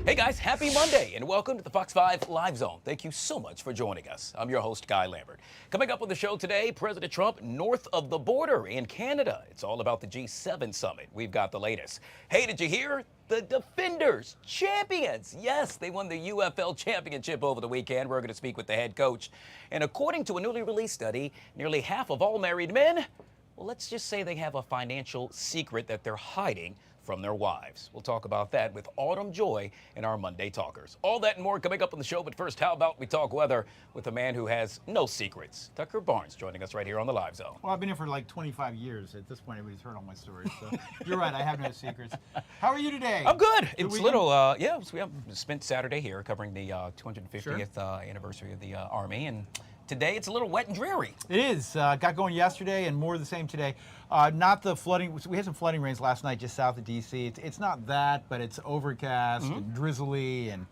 Hey guys, happy Monday and welcome to the Fox 5 Live Zone. Thank you so much for joining us. I'm your host, Guy Lambert. Coming up on the show today, President Trump north of the border in Canada. It's all about the G7 summit. We've got the latest. Hey, did you hear? The Defenders, champions. Yes, they won the UFL championship over the weekend. We're going to speak with the head coach. And according to a newly released study, nearly half of all married men, well, let's just say they have a financial secret that they're hiding from their wives. We'll talk about that with Autumn Joy in our Monday Talkers. All that and more coming up on the show, but first, how about we talk weather with a man who has no secrets. Tucker Barnes joining us right here on the Live Zone. Well, I've been here for like 25 years. At this point, everybody's heard all my stories. So you're right, I have no secrets. How are you today? I'm good. It's a little, we have spent Saturday here covering the 250th anniversary of the Army, and today it's a little wet and dreary. It is. Got going yesterday and more of the same today. Not the flooding. We had some flooding rains last night just south of D.C. It's not that, but it's overcast and drizzly and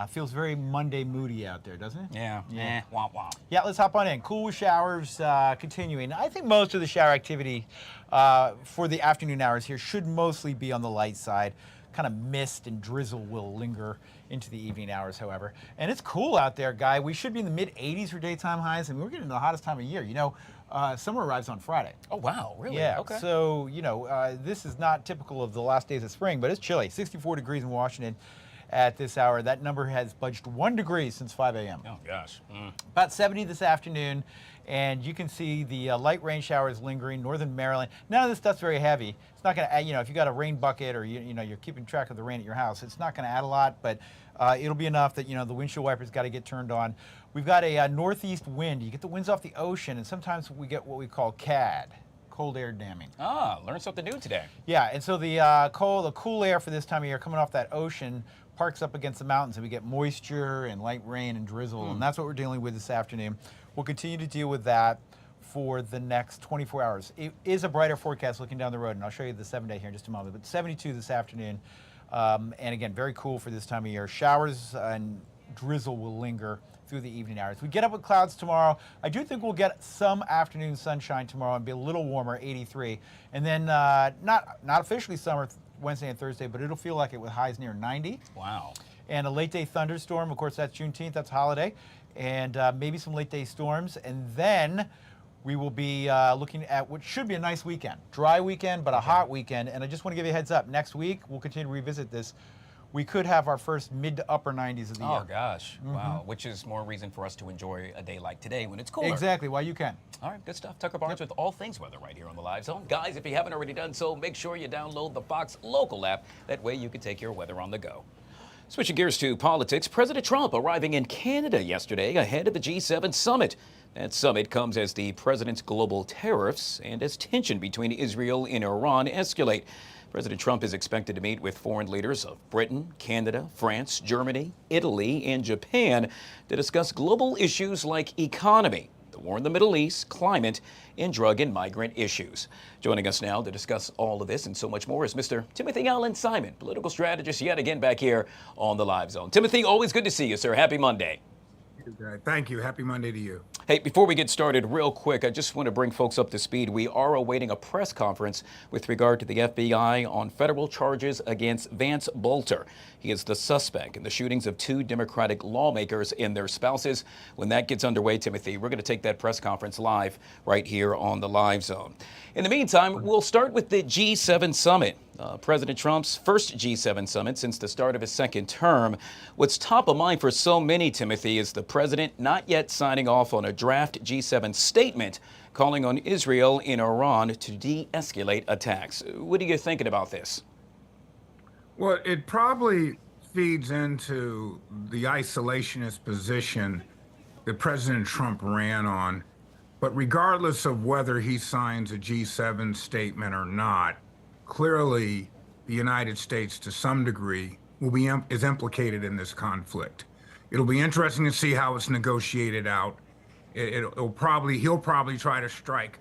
feels very Monday moody out there, doesn't it? Yeah. Wah, wah. Yeah, let's hop on in. Cool showers continuing. I think most of the shower activity for the afternoon hours here should mostly be on the light side. Kind of mist and drizzle will linger into the evening hours, however. And it's cool out there, Guy. We should be in the mid-80s for daytime highs, and we're getting the hottest time of year. You know, summer arrives on Friday. Oh, wow, really? Yeah, okay. So, you know, this is not typical of the last days of spring, but it's chilly. 64 degrees in Washington at this hour. That number has budged 1 degree since 5 a.m. Oh, gosh. About 70 this afternoon, and you can see the light rain showers lingering, northern Maryland. None of this stuff's very heavy. It's not going to add, you know, if you got a rain bucket or, you know, you're keeping track of the rain at your house, it's not going to add a lot, but it'll be enough that, you know, the windshield wipers got to get turned on. We've got a northeast wind. You get the winds off the ocean, and sometimes we get what we call CAD, cold air damming. Ah, learned something new today. Yeah, and so the cool air for this time of year coming off that ocean parks up against the mountains, and we get moisture and light rain and drizzle, and that's what we're dealing with this afternoon. We'll continue to deal with that for the next 24 hours. It is a brighter forecast looking down the road, and I'll show you the 7-day here in just a moment, but 72 this afternoon, and again, very cool for this time of year. Showers and drizzle will linger through the evening hours. We get up with clouds tomorrow. I do think we'll get some afternoon sunshine tomorrow and be a little warmer, 83, and then not officially summer Wednesday and Thursday, but it'll feel like it with highs near 90. Wow. And a late day thunderstorm, of course, that's Juneteenth, that's holiday, and maybe some late day storms. And then we will be looking at what should be a nice weekend. Dry weekend, but a hot weekend. And I just want to give you a heads up. Next week, we'll continue to revisit this. We could have our first mid to upper 90s of the year. Oh, gosh. Wow. Which is more reason for us to enjoy a day like today when it's cooler. Exactly. Well, you can. All right, good stuff. Tucker Barnes with all things weather right here on the Live Zone. Guys, if you haven't already done so, make sure you download the Fox Local app. That way you can take your weather on the go. Switching gears to politics, President Trump arriving in Canada yesterday ahead of the G7 summit. That summit comes as the president's global tariffs and as tension between Israel and Iran escalate. President Trump is expected to meet with foreign leaders of Britain, Canada, France, Germany, Italy, and Japan to discuss global issues like economy, the war in the Middle East, climate, and drug and migrant issues. Joining us now to discuss all of this and so much more is Mr. Timothy Allen Simon, political strategist, yet again back here on the Live Zone. Timothy, always good to see you, sir. Happy Monday. Thank you. Happy Monday to you. Hey, before we get started, real quick, I just want to bring folks up to speed. We are awaiting a press conference with regard to the FBI on federal charges against Vance Bolter. He is the suspect in the shootings of 2 Democratic lawmakers and their spouses. When that gets underway, Timothy, we're going to take that press conference live right here on the Live Zone. In the meantime, we'll start with the G7 summit. President Trump's first G7 summit since the start of his second term. What's top of mind for so many, Timothy, is the president not yet signing off on a draft G7 statement calling on Israel and Iran to de-escalate attacks. What are you thinking about this? Well, it probably feeds into the isolationist position that President Trump ran on. But regardless of whether he signs a G7 statement or not, clearly the United States, to some degree, is implicated in this conflict. It'll be interesting to see how it's negotiated out. He'll probably try to strike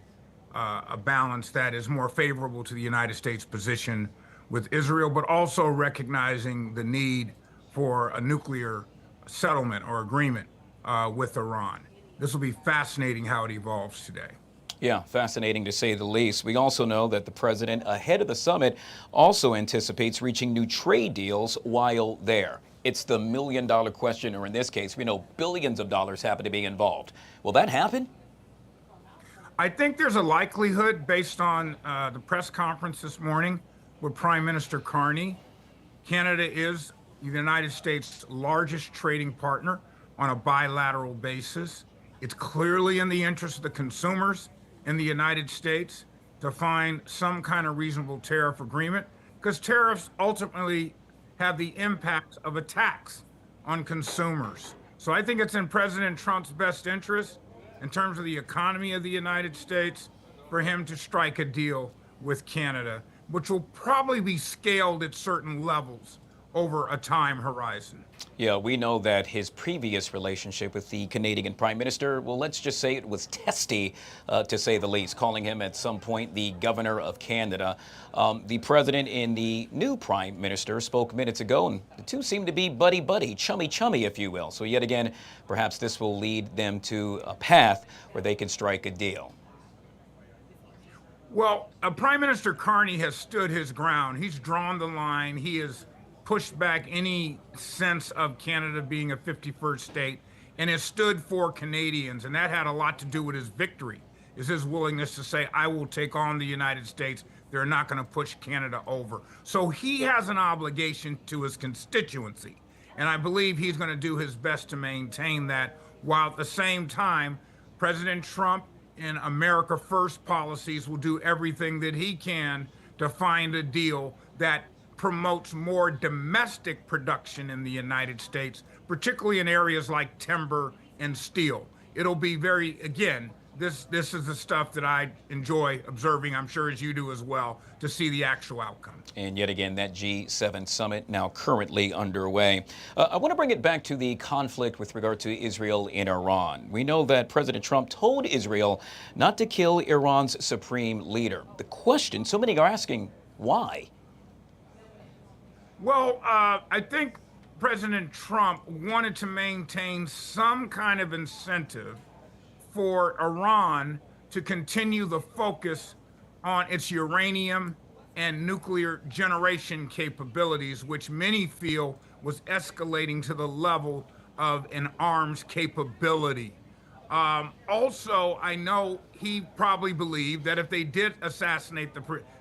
a balance that is more favorable to the United States position with Israel, but also recognizing the need for a nuclear settlement or agreement with Iran. This will be fascinating how it evolves today. Yeah, fascinating to say the least. We also know that the president, ahead of the summit, also anticipates reaching new trade deals while there. It's the million-dollar question, or in this case, we know billions of dollars happen to be involved. Will that happen? I think there's a likelihood, based on the press conference this morning with Prime Minister Carney. Canada is the United States' largest trading partner on a bilateral basis. It's clearly in the interest of the consumers in the United States to find some kind of reasonable tariff agreement, because tariffs ultimately have the impact of a tax on consumers. So I think it's in President Trump's best interest, in terms of the economy of the United States, for him to strike a deal with Canada, which will probably be scaled at certain levels over a time horizon. Yeah, we know that his previous relationship with the Canadian Prime Minister, well, let's just say it was testy, to say the least, calling him at some point the Governor of Canada. The President and the new Prime Minister spoke minutes ago, and the two seem to be buddy-buddy, chummy-chummy, if you will. So yet again, perhaps this will lead them to a path where they can strike a deal. Well, Prime Minister Carney has stood his ground. He's drawn the line. He has pushed back any sense of Canada being a 51st state, and has stood for Canadians. And that had a lot to do with his victory, is his willingness to say, I will take on the United States. They're not going to push Canada over. So he has an obligation to his constituency. And I believe he's going to do his best to maintain that, while at the same time, President Trump and America First policies will do everything that he can to find a deal that promotes more domestic production in the United States, particularly in areas like timber and steel. It'll be very, again, this is the stuff that I enjoy observing, I'm sure as you do as well, to see the actual outcome. And yet again, that G7 summit now currently underway. I want to bring it back to the conflict with regard to Israel and Iran. We know that President Trump told Israel not to kill Iran's supreme leader. The question, so many are asking, why? Well, I think President Trump wanted to maintain some kind of incentive for Iran to continue the focus on its uranium and nuclear generation capabilities, which many feel was escalating to the level of an arms capability. Also, I know he probably believed that if they did assassinate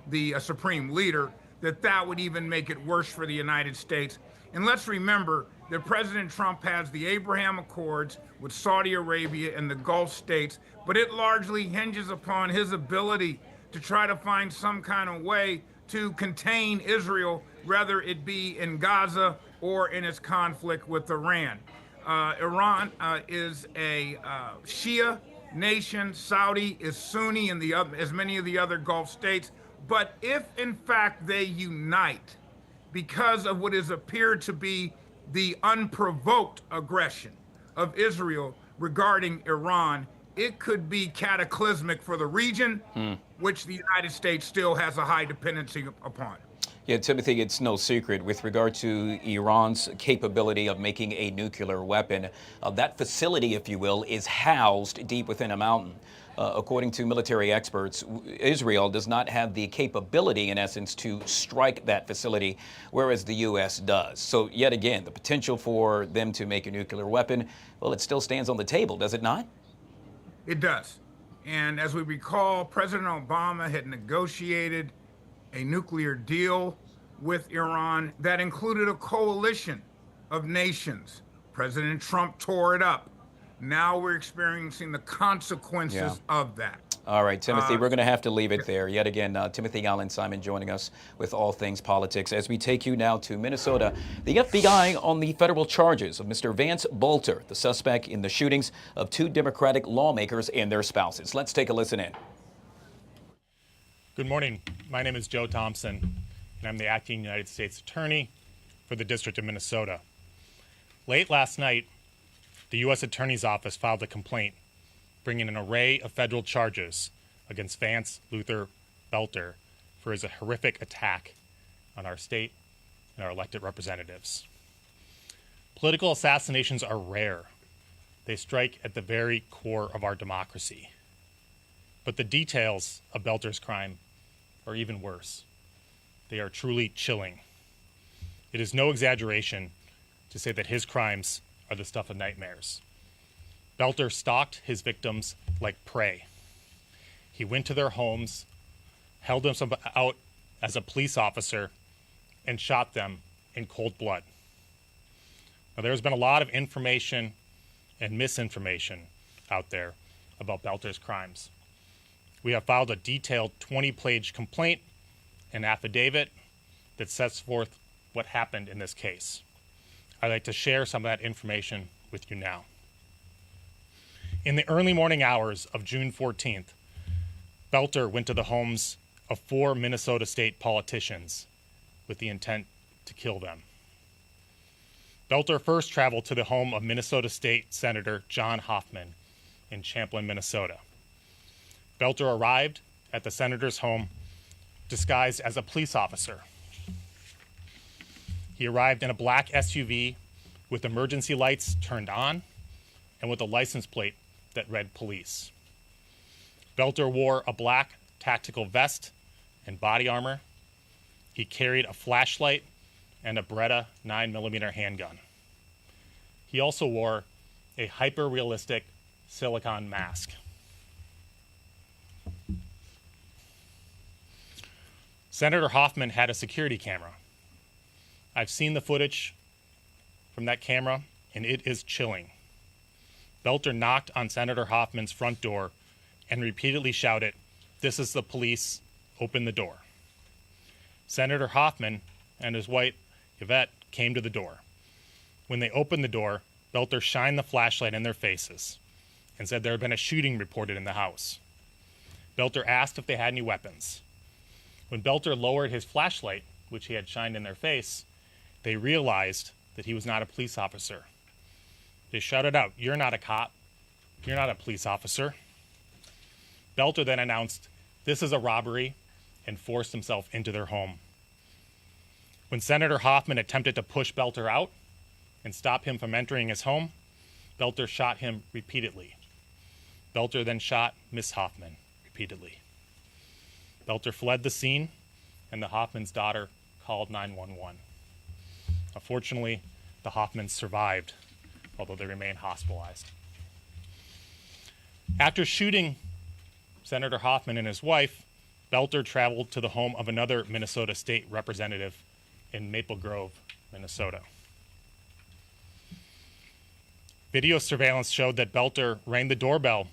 the supreme leader, that would even make it worse for the United States. And let's remember that President Trump has the Abraham Accords with Saudi Arabia and the Gulf states, but it largely hinges upon his ability to try to find some kind of way to contain Israel, whether it be in Gaza or in its conflict with Iran. Iran is a Shia nation. Saudi is Sunni, and as many of the other Gulf states. But if, in fact, they unite because of what has appeared to be the unprovoked aggression of Israel regarding Iran, it could be cataclysmic for the region, which the United States still has a high dependency upon. Yeah, Timothy, it's no secret with regard to Iran's capability of making a nuclear weapon. That facility, if you will, is housed deep within a mountain. According to military experts, Israel does not have the capability, in essence, to strike that facility, whereas the U.S. does. So yet again, the potential for them to make a nuclear weapon, well, it still stands on the table, does it not? It does. And as we recall, President Obama had negotiated a nuclear deal with Iran that included a coalition of nations. President Trump tore it up. Now we're experiencing the consequences of that. All right, Timothy, we're going to have to leave it there. Yet again, Timothy Allen Simon joining us with all things politics. As we take you now to Minnesota, the FBI on the federal charges of Mr. Vance Bolter, the suspect in the shootings of two Democratic lawmakers and their spouses. Let's take a listen in. Good morning. My name is Joe Thompson, and I'm the acting United States Attorney for the District of Minnesota. Late last night, the U.S. Attorney's Office filed a complaint bringing an array of federal charges against Vance Luther Belter for his horrific attack on our state and our elected representatives. Political assassinations are rare. They strike at the very core of our democracy. But the details of Belter's crime are even worse. They are truly chilling. It is no exaggeration to say that his crimes are the stuff of nightmares. Belter stalked his victims like prey. He went to their homes, held them out as a police officer, and shot them in cold blood. Now, there's been a lot of information and misinformation out there about Belter's crimes. We have filed a detailed 20-page complaint and affidavit that sets forth what happened in this case. I'd like to share some of that information with you now. In the early morning hours of June 14th, Belter went to the homes of 4 Minnesota state politicians with the intent to kill them. Belter first traveled to the home of Minnesota State Senator John Hoffman in Champlin, Minnesota. Belter arrived at the senator's home disguised as a police officer. He arrived in a black SUV with emergency lights turned on and with a license plate that read police. Belter wore a black tactical vest and body armor. He carried a flashlight and a Beretta 9mm handgun. He also wore a hyper-realistic silicone mask. Senator Hoffman had a security camera. I've seen the footage from that camera, and it is chilling. Belter knocked on Senator Hoffman's front door and repeatedly shouted, "This is the police, open the door." Senator Hoffman and his wife, Yvette, came to the door. When they opened the door, Belter shined the flashlight in their faces and said there had been a shooting reported in the house. Belter asked if they had any weapons. When Belter lowered his flashlight, which he had shined in their face, they realized that he was not a police officer. They shouted out, "You're not a cop. You're not a police officer." Belter then announced, "This is a robbery," and forced himself into their home. When Senator Hoffman attempted to push Belter out and stop him from entering his home, Belter shot him repeatedly. Belter then shot Miss Hoffman repeatedly. Belter fled the scene, and the Hoffman's daughter called 911. Unfortunately, the Hoffmans survived, although they remain hospitalized. After shooting Senator Hoffman and his wife, Belter traveled to the home of another Minnesota state representative in Maple Grove, Minnesota. Video surveillance showed that Belter rang the doorbell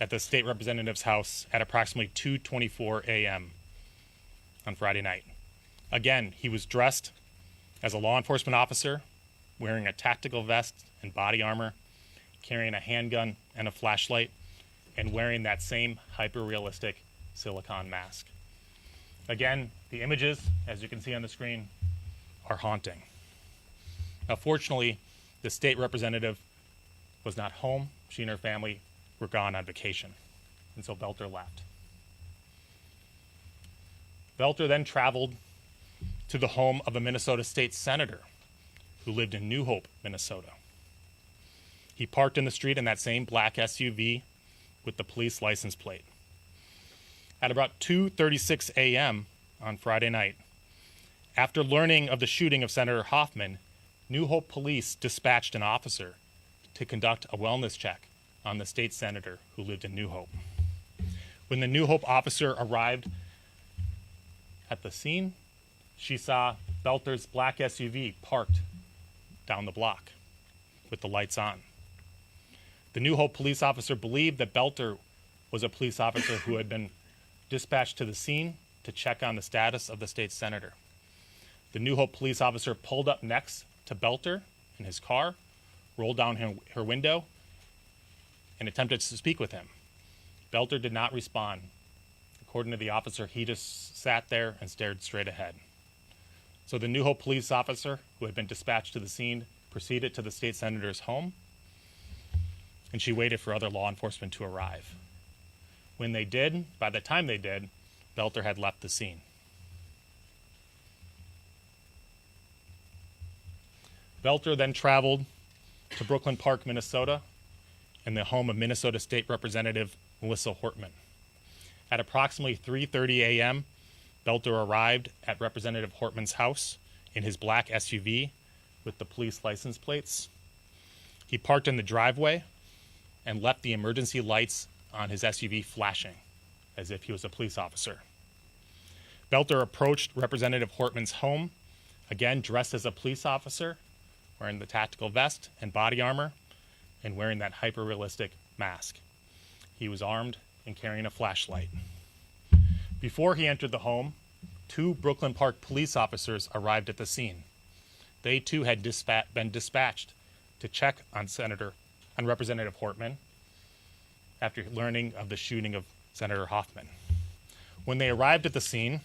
at the state representative's house at approximately 2:24 a.m. on Friday night. Again, he was dressed as a law enforcement officer, wearing a tactical vest and body armor, carrying a handgun and a flashlight, and wearing that same hyper-realistic silicone mask. Again, the images, as you can see on the screen, are haunting. Now, fortunately, the state representative was not home. She and her family were gone on vacation, and so Belter left. Belter then traveled to the home of a Minnesota state senator who lived in New Hope, Minnesota. He parked in the street in that same black SUV with the police license plate. At about 2:36 a.m. on Friday night, after learning of the shooting of Senator Hoffman, New Hope police dispatched an officer to conduct a wellness check on the state senator who lived in New Hope. When the New Hope officer arrived at the scene, she saw Belter's black SUV parked down the block with the lights on. The New Hope police officer believed that Belter was a police officer who had been dispatched to the scene to check on the status of the state senator. The New Hope police officer pulled up next to Belter in his car, rolled down her window, and attempted to speak with him. Belter did not respond. According to the officer, he just sat there and stared straight ahead. So the New Hope police officer, who had been dispatched to the scene, proceeded to the state senator's home, and she waited for other law enforcement to arrive. When they did, by the time they did, Belter had left the scene. Belter then traveled to Brooklyn Park, Minnesota, in the home of Minnesota State Representative Melissa Hortman. At approximately 3:30 a.m., Belter arrived at Representative Hortman's house in his black SUV with the police license plates. He parked in the driveway and left the emergency lights on his SUV flashing, as if he was a police officer. Belter approached Representative Hortman's home, again dressed as a police officer, wearing the tactical vest and body armor, and wearing that hyper-realistic mask. He was armed and carrying a flashlight. Before he entered the home, 2 Brooklyn Park police officers arrived at the scene. They too had been dispatched to check on Representative Hortman after learning of the shooting of Senator Hoffman. When they arrived at the scene,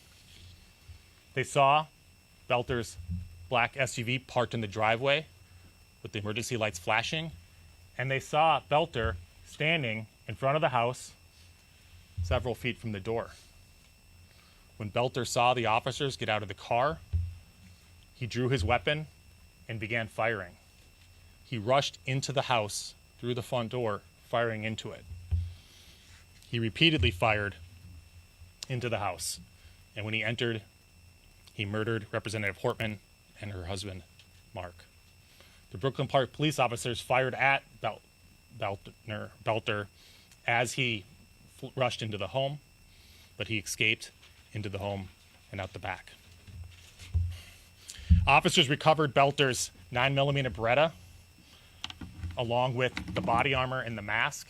they saw Belter's black SUV parked in the driveway with the emergency lights flashing, and they saw Belter standing in front of the house several feet from the door. When Belter saw the officers get out of the car, he drew his weapon and began firing. He rushed into the house through the front door, firing into it. He repeatedly fired into the house, and when he entered, he murdered Representative Hortman and her husband, Mark. The Brooklyn Park police officers fired at Belter as he rushed into the home, but he escaped into the home and out the back. Officers recovered Belter's 9mm Beretta, along with the body armor and the mask,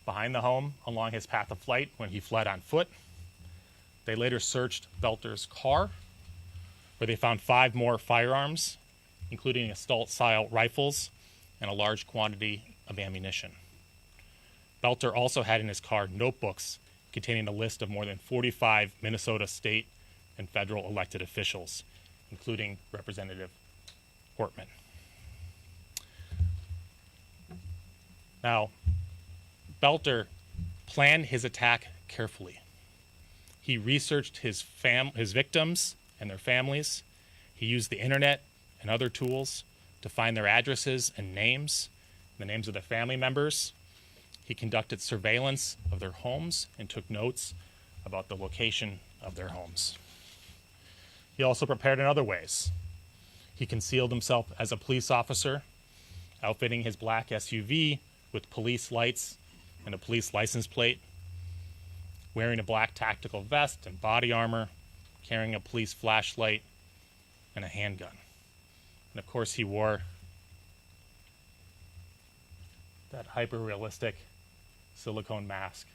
behind the home along his path of flight when he fled on foot. They later searched Belter's car, where they found 5 more firearms, including assault-style rifles and a large quantity of ammunition. Belter also had in his car notebooks containing a list of more than 45 Minnesota state and federal elected officials, including Representative Hortman. Now, Belter planned his attack carefully. He researched his victims and their families. He used the internet and other tools to find their addresses and names, the names of their family members. He conducted surveillance of their homes and took notes about the location of their homes. He also prepared in other ways. He concealed himself as a police officer, outfitting his black SUV with police lights and a police license plate, wearing a black tactical vest and body armor, carrying a police flashlight and a handgun. And of course, he wore that hyper-realistic silicone mask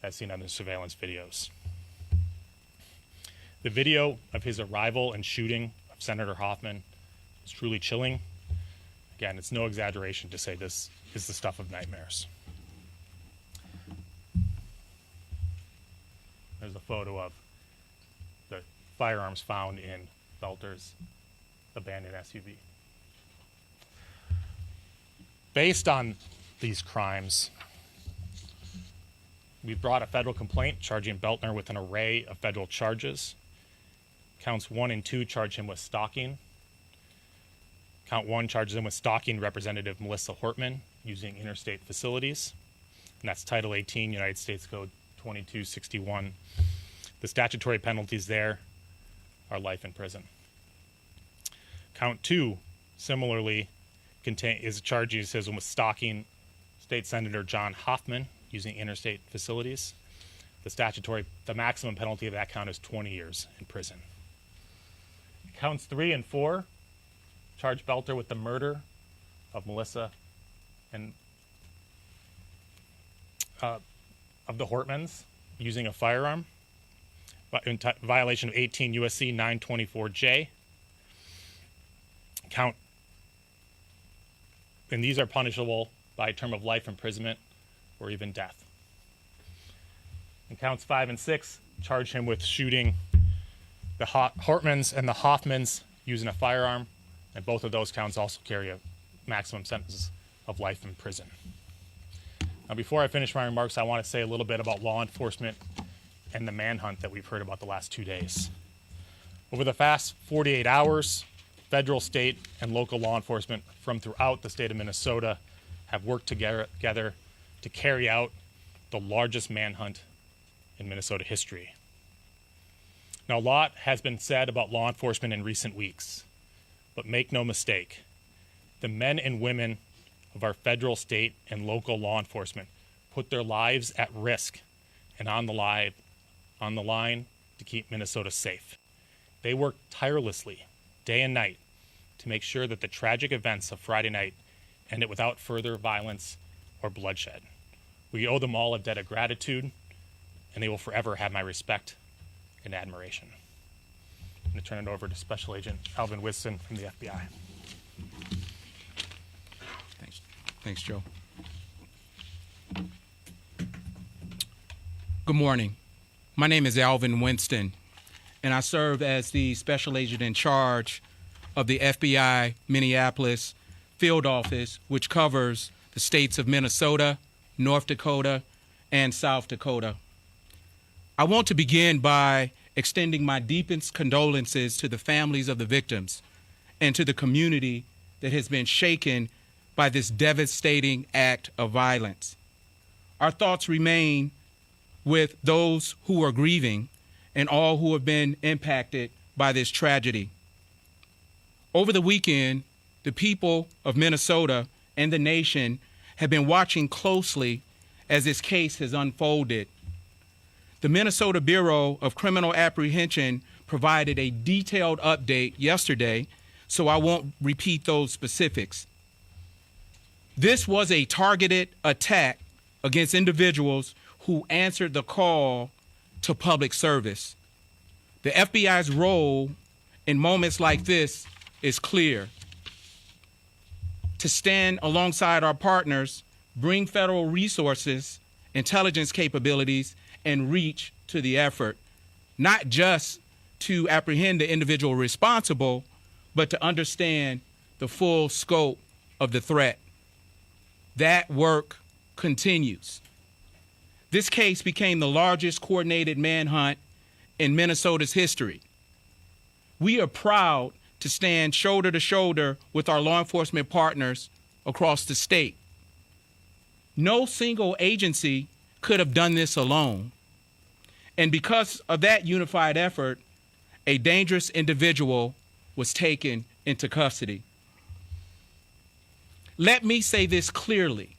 as seen on the surveillance videos. The video of his arrival and shooting of Senator Hoffman is truly chilling. Again, it's no exaggeration to say this is the stuff of nightmares. There's a photo of the firearms found in Belter's abandoned SUV. Based on these crimes, we brought a federal complaint charging Belter with an array of federal charges. Counts 1 and 2 charge him with stalking. Count 1 charges him with stalking Representative Melissa Hortman using interstate facilities. And that's Title 18, United States Code 2261. The statutory penalties there are life in prison. Count 2, similarly, is charges him with stalking State Senator John Hoffman using interstate facilities. The maximum penalty of that count is 20 years in prison. Counts 3 and 4 charge Belter with the murder of Melissa and of the Hortmans using a firearm in violation of 18 U.S.C. 924J. And these are punishable by a term of life imprisonment or even death. And counts 5 and 6 charge him with shooting the Hortmans and the Hoffmans using a firearm, and both of those counts also carry a maximum sentence of life in prison. Now, before I finish my remarks, I want to say a little bit about law enforcement and the manhunt that we've heard about the last 2 days. Over the past 48 hours, federal, state, and local law enforcement from throughout the state of Minnesota have worked together to carry out the largest manhunt in Minnesota history. Now, a lot has been said about law enforcement in recent weeks, but make no mistake, the men and women of our federal, state, and local law enforcement put their lives at risk and on the line to keep Minnesota safe. They work tirelessly, day and night, to make sure that the tragic events of Friday night ended without further violence or bloodshed. We owe them all a debt of gratitude, and they will forever have my respect and admiration. I'm going to turn it over to Special Agent Alvin Winston from the FBI. Thanks, Joe. Good morning. My name is Alvin Winston, and I serve as the Special Agent in charge of the FBI Minneapolis Field Office, which covers the states of Minnesota, North Dakota, and South Dakota. I want to begin by extending my deepest condolences to the families of the victims and to the community that has been shaken by this devastating act of violence. Our thoughts remain with those who are grieving and all who have been impacted by this tragedy. Over the weekend, the people of Minnesota and the nation have been watching closely as this case has unfolded. The Minnesota Bureau of Criminal Apprehension provided a detailed update yesterday, so I won't repeat those specifics. This was a targeted attack against individuals who answered the call to public service. The FBI's role in moments like this is clear: to stand alongside our partners, bring federal resources, intelligence capabilities, and reach to the effort, not just to apprehend the individual responsible, but to understand the full scope of the threat. That work continues. This case became the largest coordinated manhunt in Minnesota's history. We are proud to stand shoulder to shoulder with our law enforcement partners across the state. No single agency could have done this alone. And because of that unified effort, a dangerous individual was taken into custody. Let me say this clearly.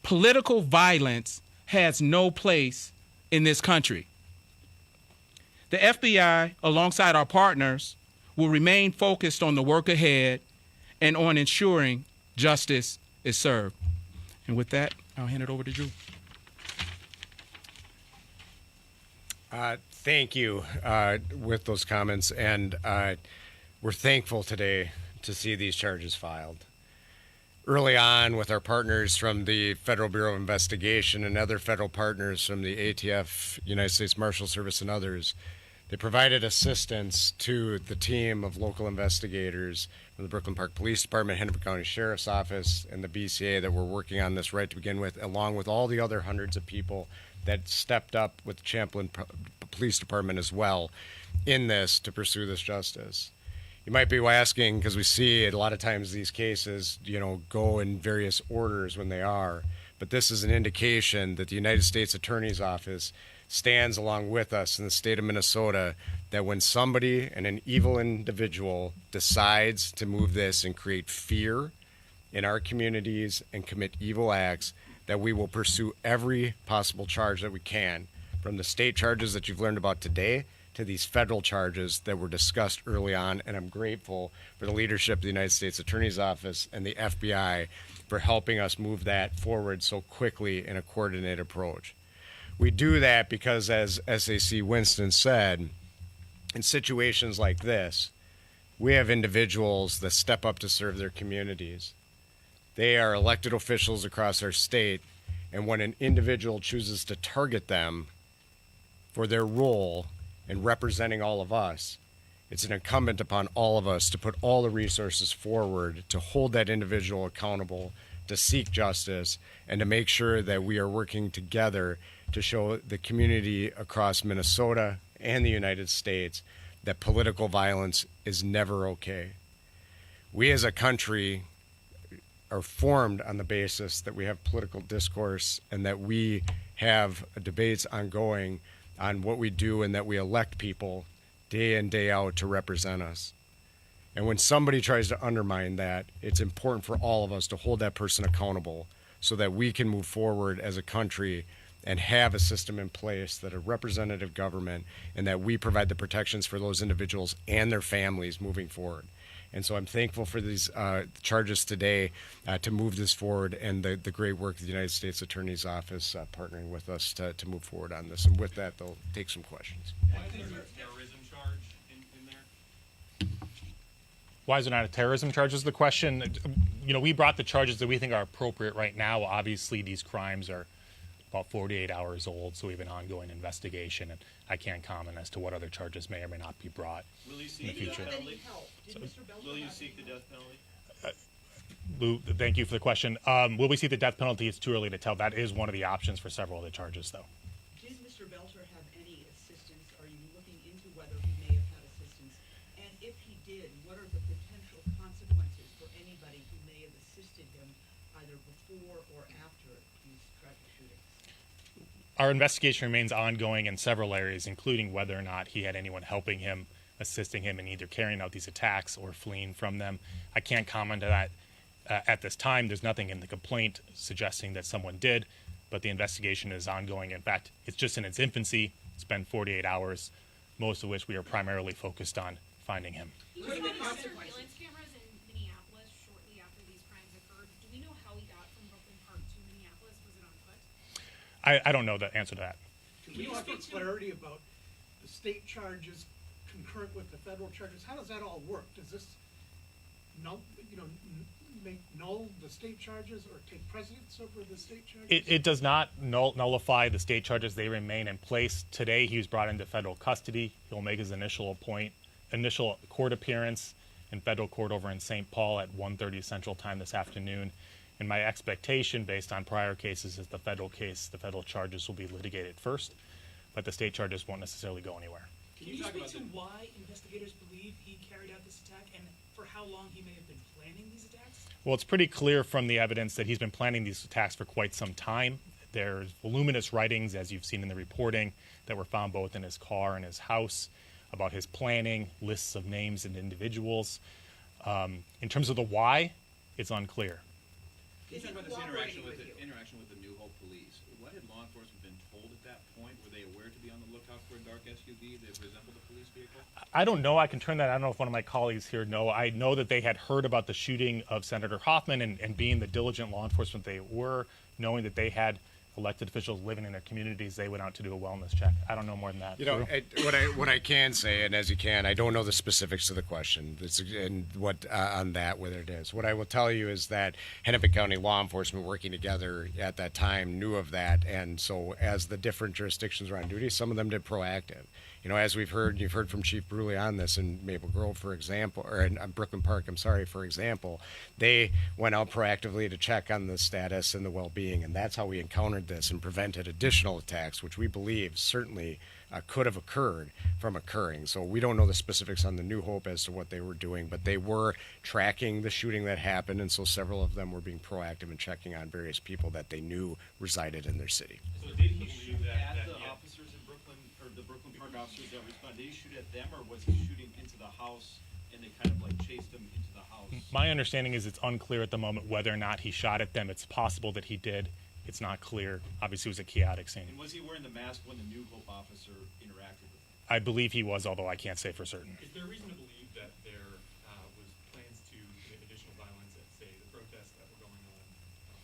Political violence has no place in this country. The FBI, alongside our partners, will remain focused on the work ahead and on ensuring justice is served. And with that, I'll hand it over to Drew. Thank you with those comments, and we're thankful today to see these charges filed. Early on, with our partners from the Federal Bureau of Investigation and other federal partners from the ATF, United States Marshal Service, and others, they provided assistance to the team of local investigators from the Brooklyn Park Police Department, Hennepin County Sheriff's Office, and the BCA that were working on this right to begin with, along with all the other hundreds of people that stepped up with the Champlain Police Department as well in this to pursue this justice. You might be asking, because we see a lot of times these cases, go in various orders when they are, but this is an indication that the United States Attorney's Office stands along with us in the state of Minnesota, that when somebody and an evil individual decides to move this and create fear in our communities and commit evil acts, that we will pursue every possible charge that we can, from the state charges that you've learned about today to these federal charges that were discussed early on. And I'm grateful for the leadership of the United States Attorney's Office and the FBI for helping us move that forward so quickly in a coordinated approach. We do that because, as SAC Winston said, in situations like this, we have individuals that step up to serve their communities. They are elected officials across our state, and when an individual chooses to target them for their role in representing all of us, it's an incumbent upon all of us to put all the resources forward to hold that individual accountable, to seek justice, and to make sure that we are working together to show the community across Minnesota and the United States that political violence is never okay. We as a country are formed on the basis that we have political discourse and that we have debates ongoing on what we do and that we elect people day in, day out to represent us. And when somebody tries to undermine that, it's important for all of us to hold that person accountable so that we can move forward as a country and have a system in place that a representative government and that we provide the protections for those individuals and their families moving forward. And so I'm thankful for these charges today to move this forward and the great work of the United States Attorney's Office partnering with us to move forward on this. And with that, they'll take some questions. Why is there a terrorism charge in there? Why is there not a terrorism charge is the question. You know, we brought the charges that we think are appropriate right now. Obviously, these crimes are about 48 hours old, so we have an ongoing investigation, and I can't comment as to what other charges may or may not be brought Will you in the seek the future. death penalty? Will you seek the death penalty? Lou, thank you for the question. Will we see the death penalty? It's too early to tell. That is one of the options for several other charges, though. Did Mr. Belcher have any assistance? Are you looking into whether he may have had assistance? And if he did, what are the potential consequences for anybody who may have assisted him either before or after these tragic shootings? Our investigation remains ongoing in several areas, including whether or not he had anyone helping him, assisting him in either carrying out these attacks or fleeing from them. I can't comment on that at this time. There's nothing in the complaint suggesting that someone did, but the investigation is ongoing. In fact, it's just in its infancy. It's been 48 hours, most of which we are primarily focused on finding him. He was running surveillance cameras in Minneapolis shortly after these crimes occurred. Do we know how he got from Brooklyn Park to Minneapolis? Was it on foot? I don't know the answer to that. Can you offer clarity about the state charges concurrent with the federal charges? How does that all work? Does this make null the state charges or take precedence over the state charges? It does not nullify the state charges. They remain in place. Today, he was brought into federal custody. He'll make his initial court appearance in federal court over in St. Paul at 1:30 Central Time this afternoon. And my expectation, based on prior cases, is the federal charges will be litigated first, but the state charges won't necessarily go anywhere. Can you speak to why investigators believe he carried out this attack and for how long he may have been planning these attacks? Well, it's pretty clear from the evidence that he's been planning these attacks for quite some time. There's voluminous writings, as you've seen in the reporting, that were found both in his car and his house about his planning, lists of names and individuals. In terms of the why, it's unclear. Can you talk about this interaction with the New Hope police? What had law enforcement been told at that point? Were they aware to be on the lookout for a dark SUV that resembled a police vehicle? I don't know. I can turn that. I don't know if one of my colleagues here know. I know that they had heard about the shooting of Senator Hoffman and being the diligent law enforcement they were, knowing that they had elected officials living in their communities, they went out to do a wellness check. I don't know more than that. You know, what I can say, and as you can, I don't know the specifics of the question and what on that, whether it is. What I will tell you is that Hennepin County law enforcement working together at that time knew of that, and so as the different jurisdictions were on duty, some of them did proactive. You know, as you've heard from Chief Bruley on this in Maple Grove, for example, or in Brooklyn Park, for example, they went out proactively to check on the status and the well-being, and that's how we encountered this and prevented additional attacks, which we believe certainly could have occurred from occurring. So we don't know the specifics on the New Hope as to what they were doing, but they were tracking the shooting that happened, and so several of them were being proactive and checking on various people that they knew resided in their city. So did he shoot at the officers in Brooklyn, or the Brooklyn Park officers that responded? Did he shoot at them, or was he shooting into the house and they kind of like chased him into the house? My understanding is it's unclear at the moment whether or not he shot at them. It's possible that he did. It's not clear. Obviously, it was a chaotic scene. And was he wearing the mask when the New Hope officer interacted with him? I believe he was, although I can't say for certain. Is there reason to believe that there was plans to commit additional violence at, say, the protests that were going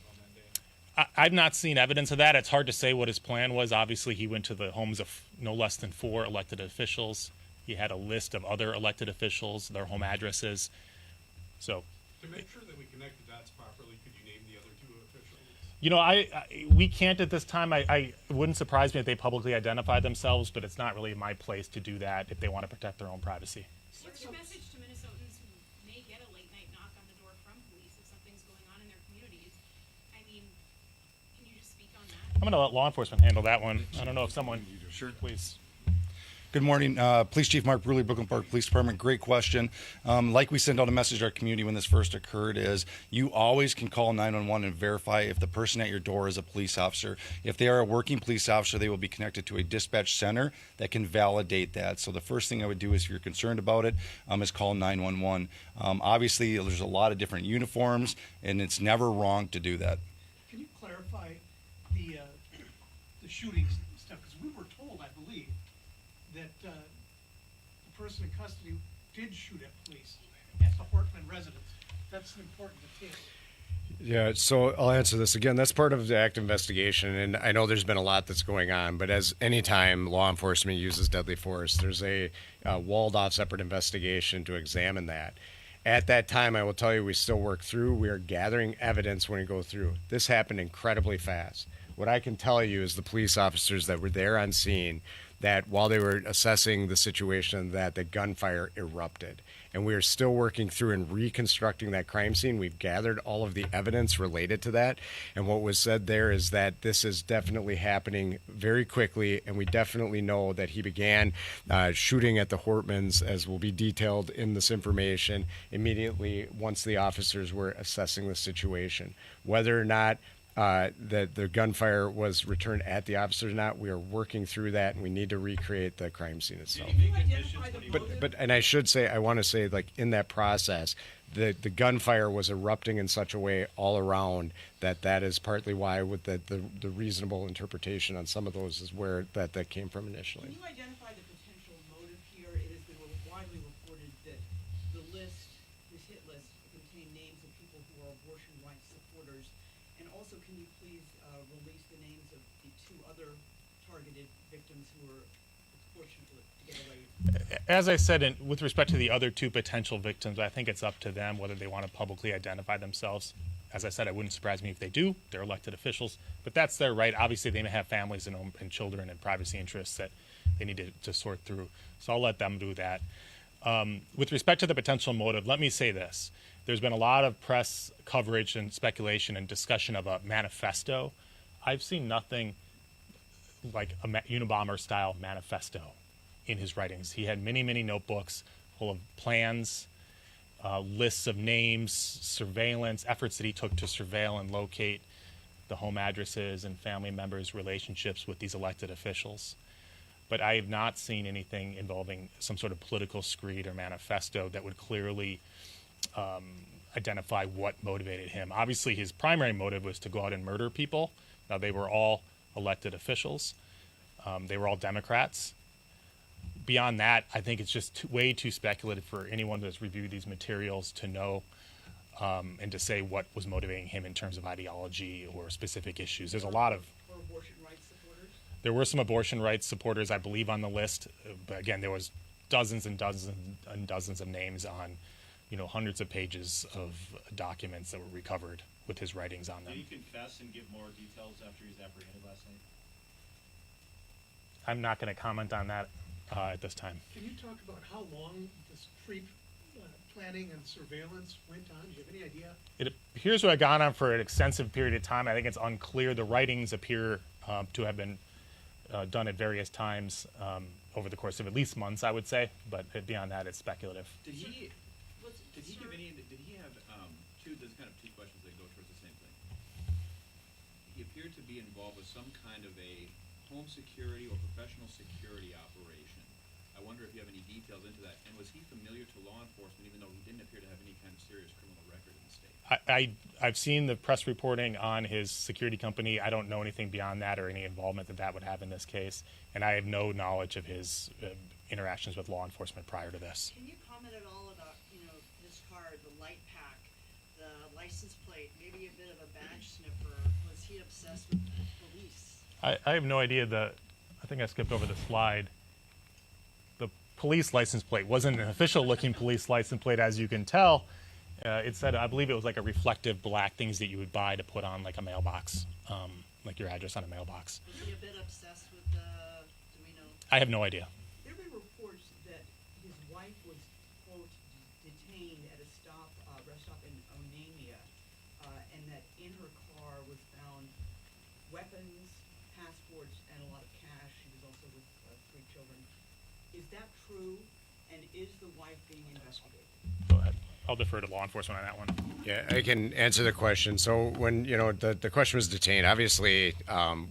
on that day? I've not seen evidence of that. It's hard to say what his plan was. Obviously, he went to the homes of no less than 4 elected officials. He had a list of other elected officials, their home addresses. So, to make sure that we connect the dots properly, could you name the other 2 officials? you know, we can't at this time. It wouldn't surprise me if they publicly identify themselves, but it's not really my place to do that if they want to protect their own privacy. What's your message to Minnesotans who may get a late night knock on the door from police if something's going on in their communities? I mean, can you just speak on that? I'm going to let law enforcement handle that one. I don't know if someone, sure, please. Good morning. Police Chief Mark Bruley, Brooklyn Park Police Department. Great question. Like we sent out a message to our community when this first occurred is you always can call 911 and verify if the person at your door is a police officer. If they are a working police officer, they will be connected to a dispatch center that can validate that. So the first thing I would do is if you're concerned about it, is call 911. Obviously, there's a lot of different uniforms, and it's never wrong to do that. Can you clarify the shooting stuff? Because we were told, I believe, that the person in custody did shoot at police at the Hortman residence. That's an important detail. Yeah, so I'll answer this again. That's part of the ACT investigation, and I know there's been a lot that's going on, but as any time law enforcement uses deadly force, there's a walled-off separate investigation to examine that. At that time, I will tell you, we still work through. We are gathering evidence when we go through. This happened incredibly fast. What I can tell you is the police officers that were there on scene, that while they were assessing the situation, that the gunfire erupted. And we are still working through and reconstructing that crime scene. We've gathered all of the evidence related to that. And what was said there is that this is definitely happening very quickly. And we definitely know that he began shooting at the Hortmans, as will be detailed in this information, immediately once the officers were assessing the situation. Whether or not that the gunfire was returned at the officers or not, we are working through that, and we need to recreate the crime scene itself. But and I should say, I want to say, like, in that process, the gunfire was erupting in such a way all around that is partly why with the reasonable interpretation on some of those is where that came from initially. Can you identify the potential motive here? It has been widely reported that the list, this hit list, contained names of people who are abortion rights supporters. And also, can you please release the names of the two other targeted victims who were fortunate to get away? As I said, with respect to the other two potential victims, I think it's up to them whether they want to publicly identify themselves. As I said, it wouldn't surprise me if they do. They're elected officials, but that's their right. Obviously, they may have families and children and privacy interests that they need to sort through. So I'll let them do that. With respect to the potential motive, let me say this. There's been a lot of press coverage and speculation and discussion of a manifesto. I've seen nothing like a Unabomber-style manifesto in his writings. He had many, many notebooks full of plans, lists of names, surveillance, efforts that he took to surveil and locate the home addresses and family members' relationships with these elected officials. But I have not seen anything involving some sort of political screed or manifesto that would clearly identify what motivated him. Obviously, his primary motive was to go out and murder people. Now, they were all elected officials. They were all Democrats. Beyond that, I think it's just way too speculative for anyone who has reviewed these materials to know and to say what was motivating him in terms of ideology or specific issues. There's a lot of... Or abortion rights supporters? There were some abortion rights supporters, I believe, on the list. But again, there was dozens and dozens and dozens of names on, hundreds of pages of documents that were recovered with his writings on them. Did he confess and give more details after he was apprehended last night? I'm not going to comment on that at this time. Can you talk about how long this pre-planning and surveillance went on? Do you have any idea? It appears to have gone on for an extensive period of time. I think it's unclear. The writings appear to have been done at various times over the course of at least months, I would say. But beyond that, it's speculative. Did he give any? Did he have two? There's kind of two questions that go towards the same thing. He appeared to be involved with some kind of a home security or professional security operation. I wonder if you have any details into that. And was he familiar to law enforcement, even though he didn't appear to have any kind of serious criminal record in the state? I've seen the press reporting on his security company. I don't know anything beyond that or any involvement that would have in this case. And I have no knowledge of his interactions with law enforcement prior to this. Can you comment at all about, his car, the light pack, the license plate, maybe a bit of a badge sniffer? Was he obsessed with police? I have no idea. I think I skipped over the slide. The police license plate wasn't an official-looking police license plate, as you can tell. It said, I believe it was like a reflective black things that you would buy to put on like a mailbox, like your address on a mailbox. Was he a bit obsessed with do we know? I have no idea. There have been reports that his wife was, quote, detained at a rest stop in Onamia, and that in her car was found weapons, passports, and a lot of cash. She was also with 3 children. Is that true? And is the wife being investigated? Go ahead. I'll defer to law enforcement on that one. Yeah, I can answer the question. So when, the question was detained, obviously,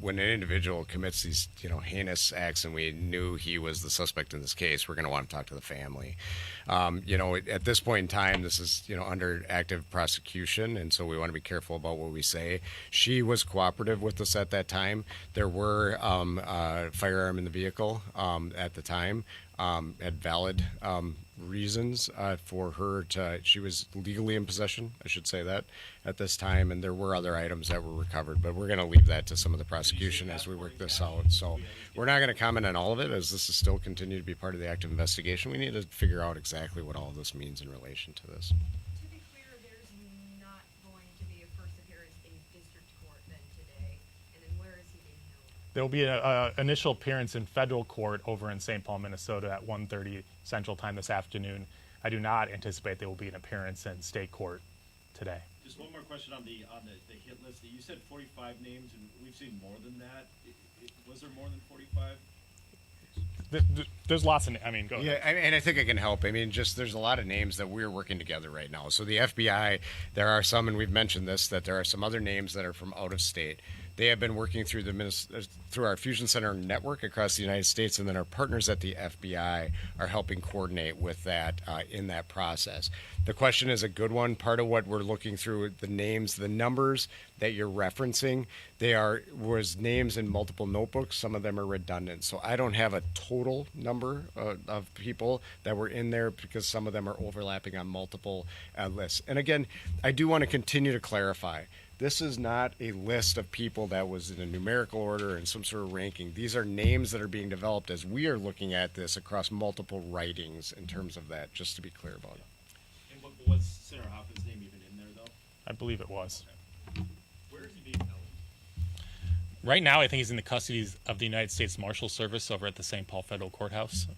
when an individual commits these, heinous acts and we knew he was the suspect in this case, we're going to want to talk to the family. At this point in time, this is, under active prosecution, and so we want to be careful about what we say. She was cooperative with us at that time. There were a firearm in the vehicle at the time. Had valid reasons for her she was legally in possession, I should say that, at this time, and there were other items that were recovered, but we're going to leave that to some of the prosecution as we work this out. So we're not going to comment on all of it, as this is still continue to be part of the active investigation. We need to figure out exactly what all of this means in relation to this. To be clear, there's not going to be a first appearance in district court then today, and then where is he being held? There will be an initial appearance in federal court over in St. Paul, Minnesota at 1:30 Central Time this afternoon. I do not anticipate there will be an appearance in state court today. Just one more question on the hit list. You said 45 names, and we've seen more than that. Was there more than 45? There's lots of, go ahead. Yeah, and I think I can help. There's a lot of names that we're working together right now. So the FBI, there are some, and we've mentioned this, that there are some other names that are from out of state. They have been working through through our Fusion Center network across the United States, and then our partners at the FBI are helping coordinate with that in that process. The question is a good one. Part of what we're looking through, the names, the numbers that you're referencing, was names in multiple notebooks. Some of them are redundant. So I don't have a total number of people that were in there because some of them are overlapping on multiple lists. And again, I do want to continue to clarify. This is not a list of people that was in a numerical order and some sort of ranking. These are names that are being developed as we are looking at this across multiple writings in terms of that, just to be clear about it. And was Senator Hoffman's name even in there, though? I believe it was. Okay. Where is he being held? Right now, I think he's in the custody of the United States Marshal Service over at the St. Paul Federal Courthouse.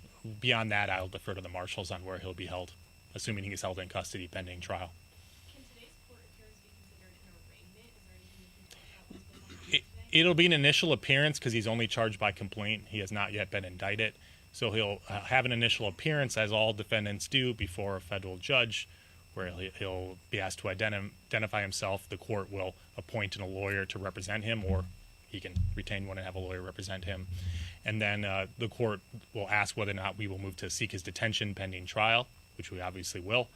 Beyond that, I'll defer to the marshals on where he'll be held, assuming he is held in custody pending trial. It'll be an initial appearance because he's only charged by complaint. He has not yet been indicted. So he'll have an initial appearance, as all defendants do, before a federal judge, where he'll be asked to identify himself. The court will appoint a lawyer to represent him, or he can retain one and have a lawyer represent him. And then the court will ask whether or not we will move to seek his detention pending trial, which we obviously will.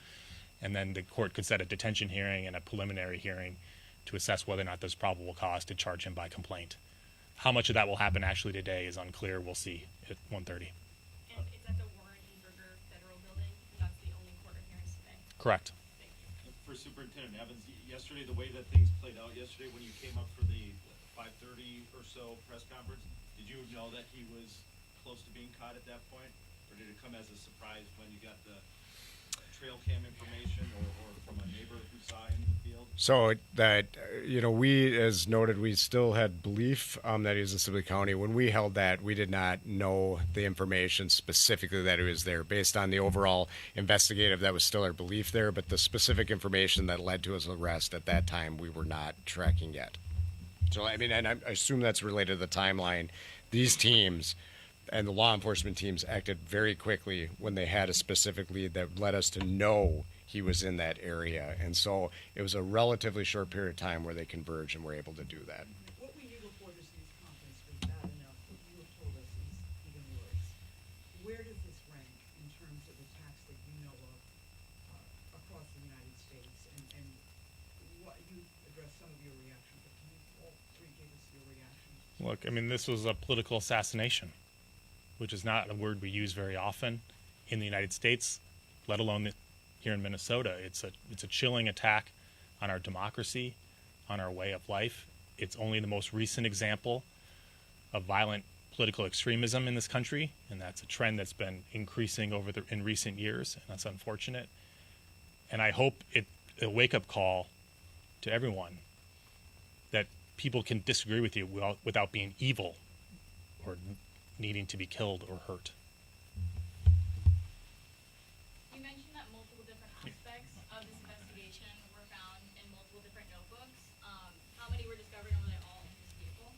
And then the court could set a detention hearing and a preliminary hearing to assess whether or not there's probable cause to charge him by complaint. How much of that will happen actually today is unclear. We'll see at 1:30. And it's at the Warren-Burger Federal Building, and that's the only court appearance today? Correct. Thank you. For Superintendent Evans, yesterday, the way that things played out yesterday, when you came up for the 5:30 or so press conference, did you know that he was close to being caught at that point? Or did it come as a surprise when you got the trail cam information or from a neighbor who saw him in the field? So that, we, as noted, we still had belief that he was in Sibley County. When we held that, we did not know the information specifically that he was there. Based on the overall investigative, that was still our belief there, but the specific information that led to his arrest at that time, we were not tracking yet. So, and I assume that's related to the timeline. These teams and the law enforcement teams acted very quickly when they had a specific lead that led us to know he was in that area. And so it was a relatively short period of time where they converged and were able to do that. What we knew before this news conference was bad enough. What you have told us is even worse. Where does this rank in terms of attacks that you know of across the United States? And what you addressed some of your reactions, but can you all three give us your reactions? Look, this was a political assassination, which is not a word we use very often in the United States, let alone here in Minnesota. It's a chilling attack on our democracy, on our way of life. It's only the most recent example of violent political extremism in this country, and that's a trend that's been increasing in recent years, and that's unfortunate. And I hope it's a wake-up call to everyone that people can disagree with you without being evil or needing to be killed or hurt. You mentioned that multiple different aspects of this investigation were found in multiple different notebooks. How many were discovered, and were they all in this vehicle?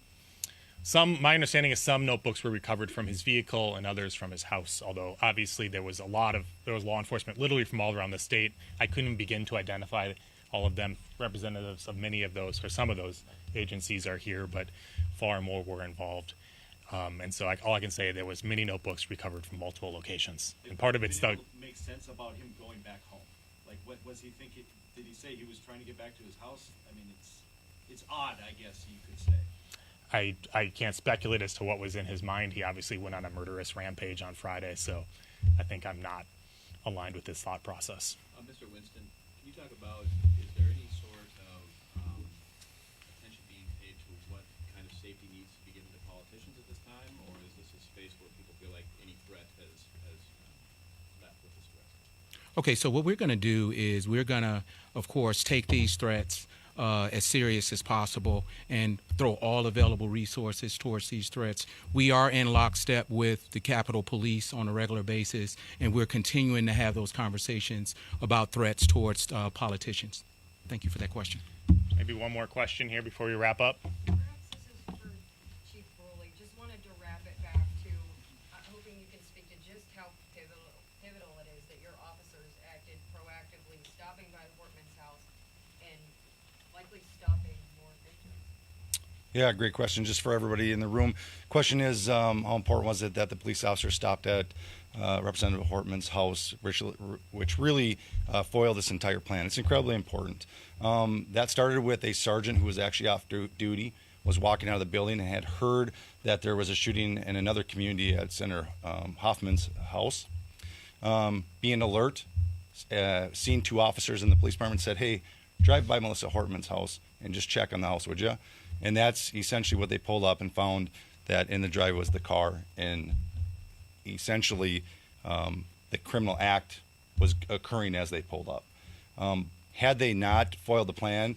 My understanding is some notebooks were recovered from his vehicle and others from his house. Although obviously there was law enforcement literally from all around the state. I couldn't begin to identify all of them. Representatives of many of those, or some of those agencies are here, but far more were involved. And so all I can say, there was many notebooks recovered from multiple locations. And part of it's makes sense about him going back home. Like, what was he thinking? Did he say he was trying to get back to his house? I mean, it's odd, I guess you could say. I can't speculate as to what was in his mind. He obviously went on a murderous rampage on Friday, so I think I'm not aligned with his thought process. Mr. Winston, can you talk about, is there any sort of attention being paid to what kind of safety needs to be given to politicians at this time, or is this a space where people feel like any threat has left with this threat? Okay, so what we're going to do is we're going to, of course, take these threats as serious as possible and throw all available resources towards these threats. We are in lockstep with the Capitol Police on a regular basis, and we're continuing to have those conversations about threats towards politicians. Thank you for that question. Maybe one more question here before we wrap up. Perhaps this is for Chief Broley. Just wanted to wrap it back to, hoping you can speak to just how pivotal it is that your officers acted proactively, stopping by the Workman's house and likely stopping more victims. Yeah, great question. Just for everybody in the room, question is how important was it that the police officer stopped at Representative Hortman's house, which really foiled this entire plan. It's incredibly important. That started with a sergeant who was actually off duty, was walking out of the building and had heard that there was a shooting in another community at Senator Hoffman's house. Being alert, seen two officers in the police department, said, "Hey, drive by Melissa Hortman's house and just check on the house, would you?" And that's essentially what they pulled up and found, that in the drive was the car, and essentially the criminal act was occurring as they pulled up. Had they not foiled the plan,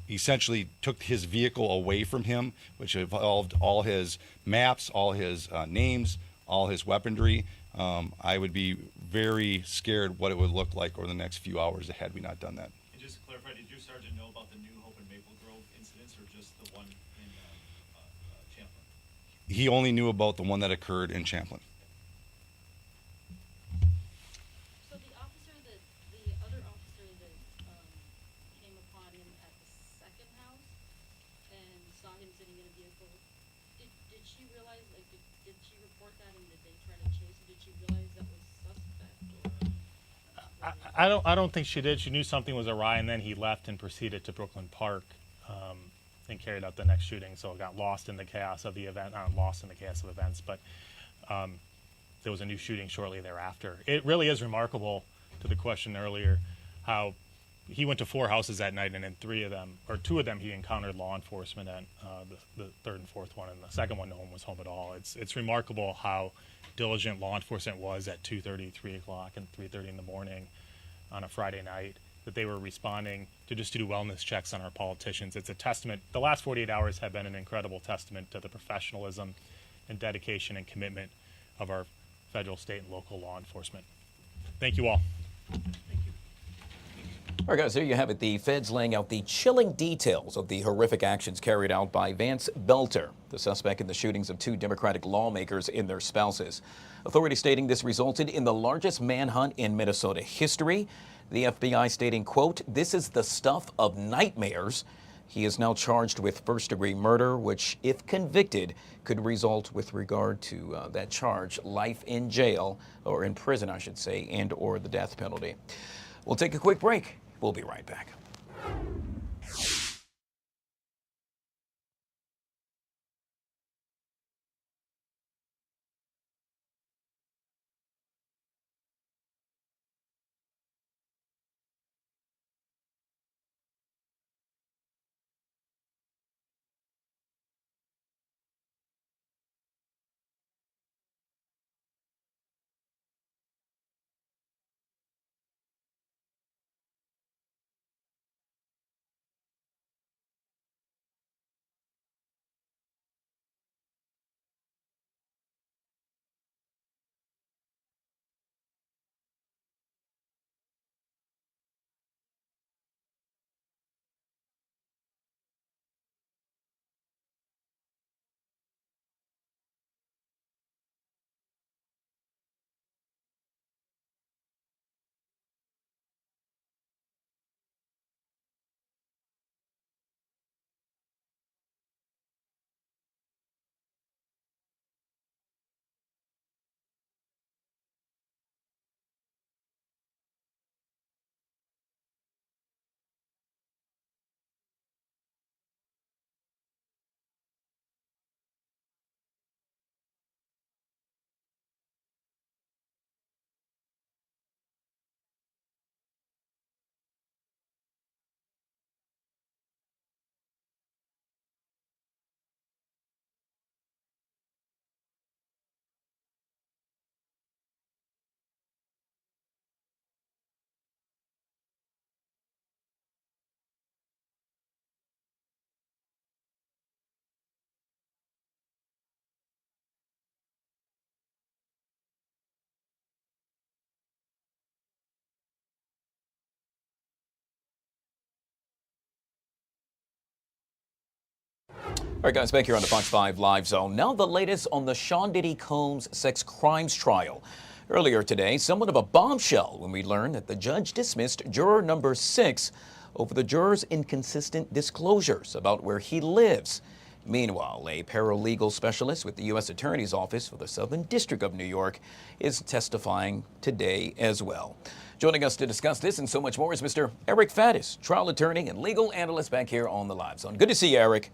essentially took his vehicle away from him, which involved all his maps, all his names, all his weaponry, I would be very scared what it would look like over the next few hours had we not done that. And just to clarify, did your sergeant know about the New Hope and Maple Grove incidents, or just the one in Champlin? He only knew about the one that occurred in Champlin. So the other officer that came upon him at the second house and saw him sitting in a vehicle, did she realize, did she report that, and did they try to chase him? Did she realize that was suspect? I don't think she did. She knew something was awry, and then he left and proceeded to Brooklyn Park and carried out the next shooting. So it got lost in the chaos of the event. Not lost in the chaos of events, but there was a new shooting shortly thereafter. It really is remarkable, to the question earlier, how he went to 4 houses that night, and in 2 of them, he encountered law enforcement at the third and fourth one, and the second one, no one was home at all. It's remarkable how diligent law enforcement was at 2:30, 3 o'clock, and 3:30 in the morning on a Friday night, that they were responding to just to do wellness checks on our politicians. It's a testament. The last 48 hours have been an incredible testament to the professionalism and dedication and commitment of our federal, state, and local law enforcement. Thank you all. All right, guys, there you have it. The feds laying out the chilling details of the horrific actions carried out by Vance Belter, the suspect in the shootings of 2 Democratic lawmakers and their spouses. Authorities stating this resulted in the largest manhunt in Minnesota history. The FBI stating, quote, "This is the stuff of nightmares." He is now charged with first-degree murder, which, if convicted, could result, with regard to that charge, life in jail, or in prison, I should say, and or the death penalty. We'll take a quick break. We'll be right back. All right, guys, back here on the Fox 5 Live Zone. Now the latest on the Sean Diddy Combs sex crimes trial. Earlier today, somewhat of a bombshell when we learned that the judge dismissed juror number 6 over the juror's inconsistent disclosures about where he lives. Meanwhile, a paralegal specialist with the U.S. Attorney's Office for the Southern District of New York is testifying today as well. Joining us to discuss this and so much more is Mr. Eric Faddis, trial attorney and legal analyst back here on the Live Zone. Good to see you, Eric.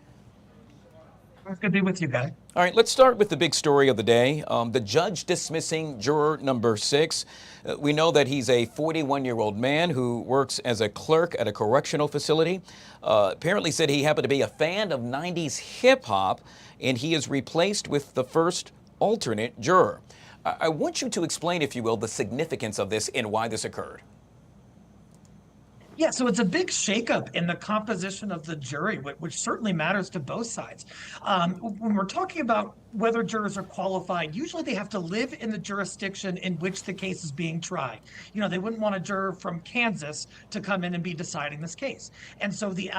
It's good to be with you, Guy. All right, let's start with the big story of the day. The judge dismissing juror number 6. We know that he's a 41-year-old man who works as a clerk at a correctional facility. Apparently said he happened to be a fan of 90s hip hop, and he is replaced with the first alternate juror. I want you to explain, if you will, the significance of this and why this occurred. Yeah, so it's a big shakeup in the composition of the jury, which certainly matters to both sides. When we're talking about whether jurors are qualified, usually they have to live in the jurisdiction in which the case is being tried. You know, they wouldn't want a juror from Kansas to come in and be deciding this case. And so the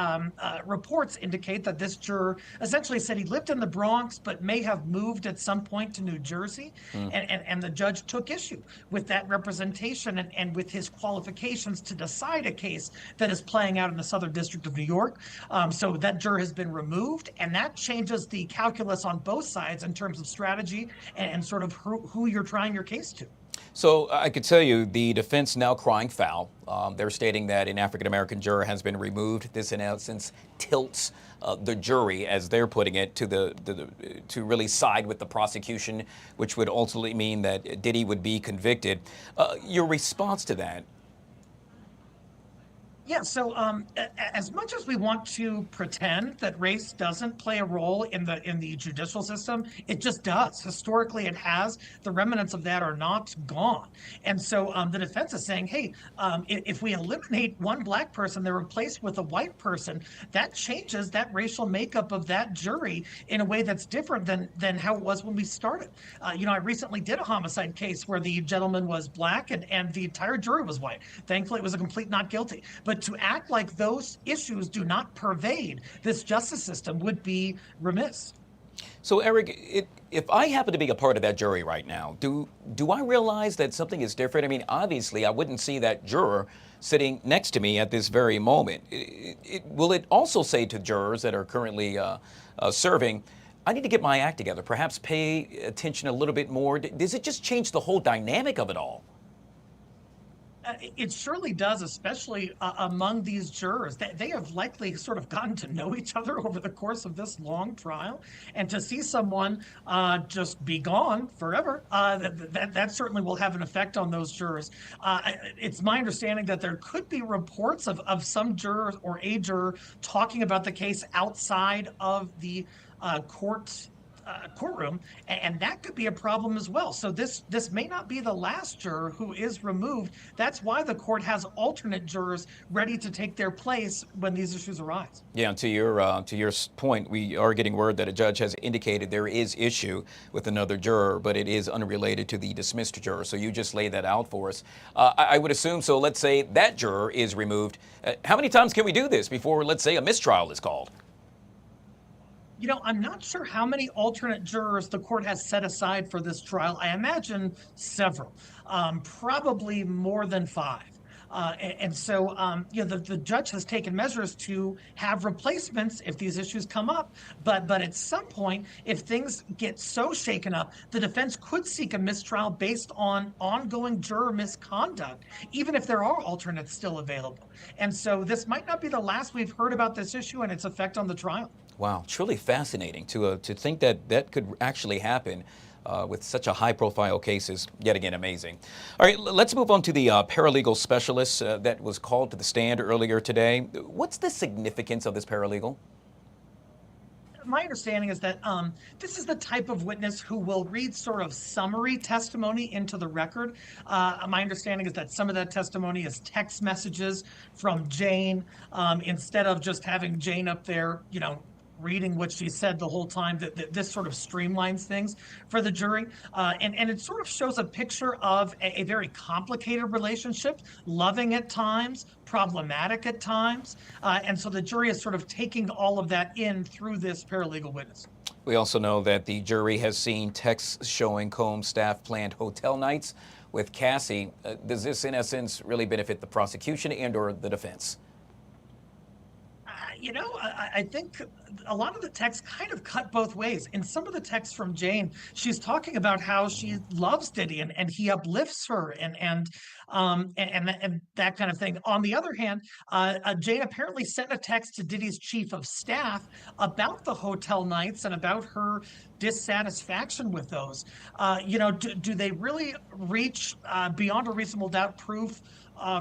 reports indicate that this juror essentially said he lived in the Bronx, but may have moved at some point to New Jersey. And the judge took issue with that representation and with his qualifications to decide a case that is playing out in the Southern District of New York. So that juror has been removed, and that changes the calculus on both sides in terms of strategy and sort of who you're trying your case to. So I could tell you the defense now crying foul. They're stating that an African-American juror has been removed. This in essence tilts the jury, as they're putting it, to really side with the prosecution, which would ultimately mean that Diddy would be convicted. Your response to that? Yeah, so as much as we want to pretend that race doesn't play a role in the judicial system, it just does. Historically, it has. The remnants of that are not gone. And so the defense is saying, hey, if we eliminate one black person, they're replaced with a white person, that changes that racial makeup of that jury in a way that's different than how it was when we started. You know, I recently did a homicide case where the gentleman was black and the entire jury was white. Thankfully, it was a complete not guilty. But to act like those issues do not pervade this justice system would be remiss. So, Eric, if I happen to be a part of that jury right now, do I realize that something is different? I mean, obviously, I wouldn't see that juror sitting next to me at this very moment. Will it also say to jurors that are currently serving, I need to get my act together, perhaps pay attention a little bit more? Does it just change the whole dynamic of it all? It surely does, especially among these jurors. They have likely sort of gotten to know each other over the course of this long trial. And to see someone just be gone forever, that certainly will have an effect on those jurors. It's my understanding that there could be reports of some jurors or a juror talking about the case outside of the courtroom, and that could be a problem as well. So this may not be the last juror who is removed. That's why the court has alternate jurors ready to take their place when these issues arise. Yeah, and to your point, we are getting word that a judge has indicated there is issue with another juror, but it is unrelated to the dismissed juror. So you just laid that out for us. I would assume, so let's say that juror is removed. How many times can we do this before, let's say, a mistrial is called? You know, I'm not sure how many alternate jurors the court has set aside for this trial. I imagine several, probably more than 5. And so, you know, the judge has taken measures to have replacements if these issues come up. But at some point, if things get so shaken up, the defense could seek a mistrial based on ongoing juror misconduct, even if there are alternates still available. And so this might not be the last we've heard about this issue and its effect on the trial. Wow, truly fascinating to think that that could actually happen with such a high-profile case is yet again amazing. All right, let's move on to the paralegal specialist that was called to the stand earlier today. What's the significance of this paralegal? My understanding is that this is the type of witness who will read sort of summary testimony into the record. My understanding is that some of that testimony is text messages from Jane instead of just having Jane up there, you know, reading what she said the whole time, that this sort of streamlines things for the jury. And it sort of shows a picture of a very complicated relationship, loving at times, problematic at times. And so the jury is sort of taking all of that in through this paralegal witness. We also know that the jury has seen texts showing Combs staff planned hotel nights with Cassie. Does this, in essence, really benefit the prosecution and or the defense? You know, I think a lot of the texts kind of cut both ways. In some of the texts from Jane, she's talking about how she loves Diddy and he uplifts her and that kind of thing. On the other hand, Jane apparently sent a text to Diddy's chief of staff about the hotel nights and about her dissatisfaction with those. You know, do they really reach beyond a reasonable doubt proof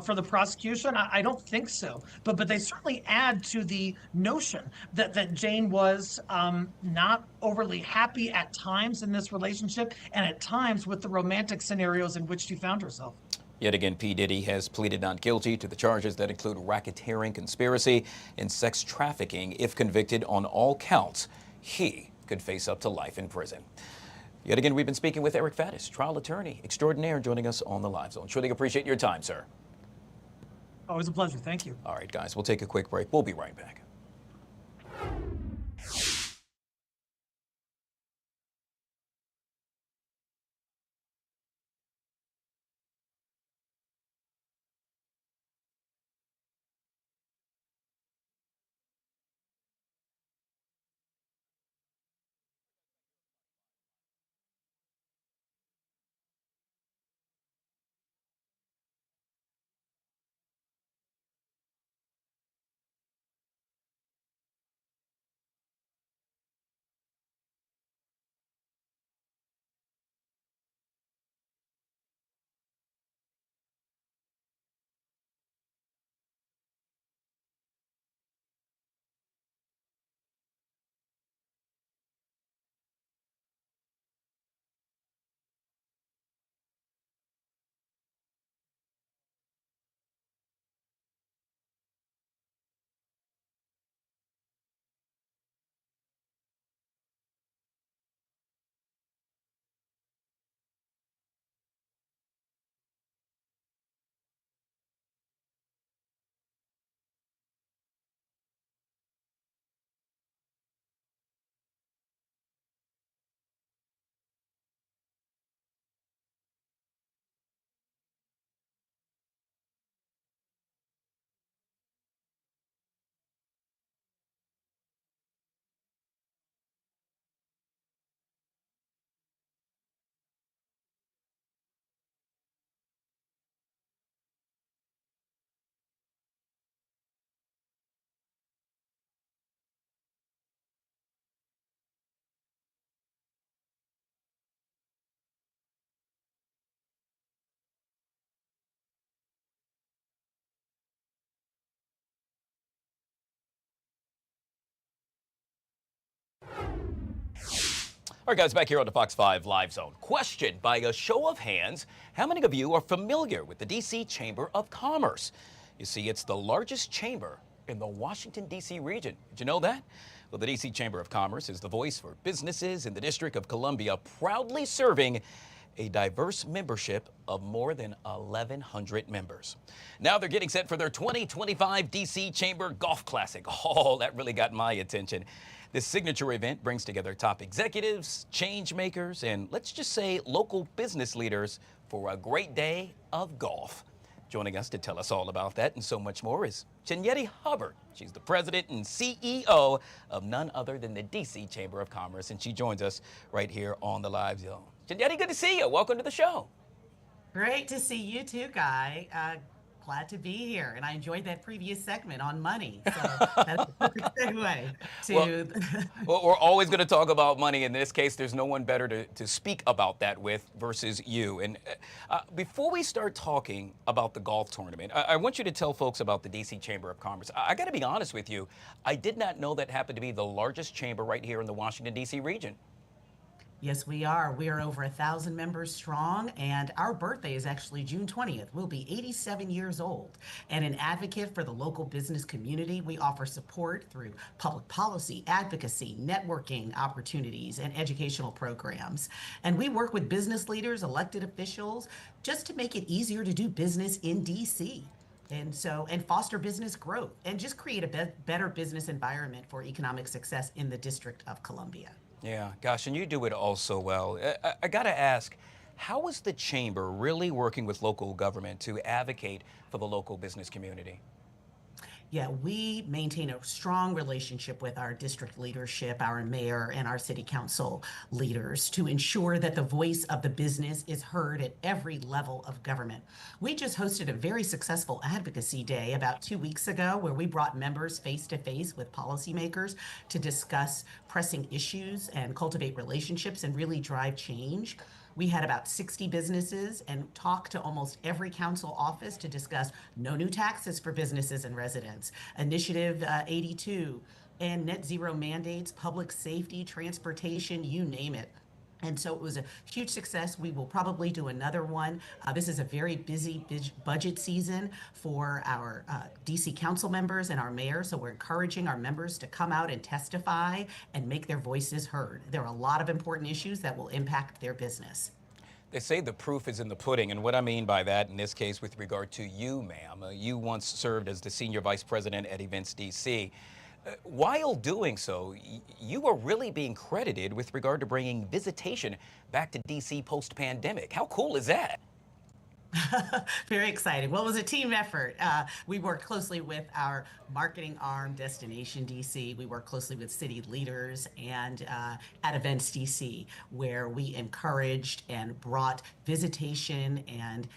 for the prosecution? I don't think so, but they certainly add to the notion that Jane was not overly happy at times in this relationship and at times with the romantic scenarios in which she found herself. Yet again, P. Diddy has pleaded not guilty to the charges that include racketeering, conspiracy, and sex trafficking. If convicted on all counts, he could face up to life in prison. Yet again, we've been speaking with Eric Faddis, trial attorney extraordinaire, joining us on the Live Zone. Truly appreciate your time, sir. Always a pleasure. Thank you. All right, guys, we'll take a quick break. We'll be right back. All right, guys, back here on the Fox 5 Live Zone. Question by a show of hands, how many of you are familiar with the D.C. Chamber of Commerce? You see, it's the largest chamber in the Washington, D.C. region. Did you know that? Well, the D.C. Chamber of Commerce is the voice for businesses in the District of Columbia, proudly serving a diverse membership of more than 1,100 members. Now they're getting set for their 2025 D.C. Chamber Golf Classic. Oh, that really got my attention. This signature event brings together top executives, change makers, and let's just say local business leaders for a great day of golf. Joining us to tell us all about that and so much more is Chinyette Hubbard. She's the president and CEO of none other than the D.C. Chamber of Commerce, and she joins us right here on the Live Zone. Chinyette, good to see you. Welcome to the show. Great to see you too, Guy. Glad to be here, and I enjoyed that previous segment on money. So that's a perfect segue to. Well, we're always going to talk about money. In this case, there's no one better to speak about that with versus you. And before we start talking about the golf tournament, I want you to tell folks about the D.C. Chamber of Commerce. I got to be honest with you, I did not know that happened to be the largest chamber right here in the Washington, D.C. region. Yes, we are. We are over 1,000 members strong, and our birthday is actually June 20th. We'll be 87 years old. And an advocate for the local business community, we offer support through public policy, advocacy, networking opportunities, and educational programs. And we work with business leaders, elected officials, just to make it easier to do business in DC. And foster business growth and just create a better business environment for economic success in the District of Columbia. Yeah, gosh, and you do it all so well. I got to ask, how is the Chamber really working with local government to advocate for the local business community? Yeah, we maintain a strong relationship with our district leadership, our mayor, and our city council leaders to ensure that the voice of the business is heard at every level of government. We just hosted a very successful advocacy day about 2 weeks ago where we brought members face to face with policymakers to discuss pressing issues and cultivate relationships and really drive change. We had about 60 businesses and talked to almost every council office to discuss no new taxes for businesses and residents, Initiative 82, and net zero mandates, public safety, transportation, you name it. And so it was a huge success. We will probably do another one. This is a very busy budget season for our DC council members and our mayor. So we're encouraging our members to come out and testify and make their voices heard. There are a lot of important issues that will impact their business. They say the proof is in the pudding, and what I mean by that in this case with regard to you, ma'am, you once served as the Senior Vice President at Events DC. While doing so, you are really being credited with regard to bringing visitation back to DC post-pandemic. How cool is that? Very exciting. Well, it was a team effort. We worked closely with our marketing arm, Destination DC. We worked closely with city leaders and at Events DC, where we encouraged and brought visitation and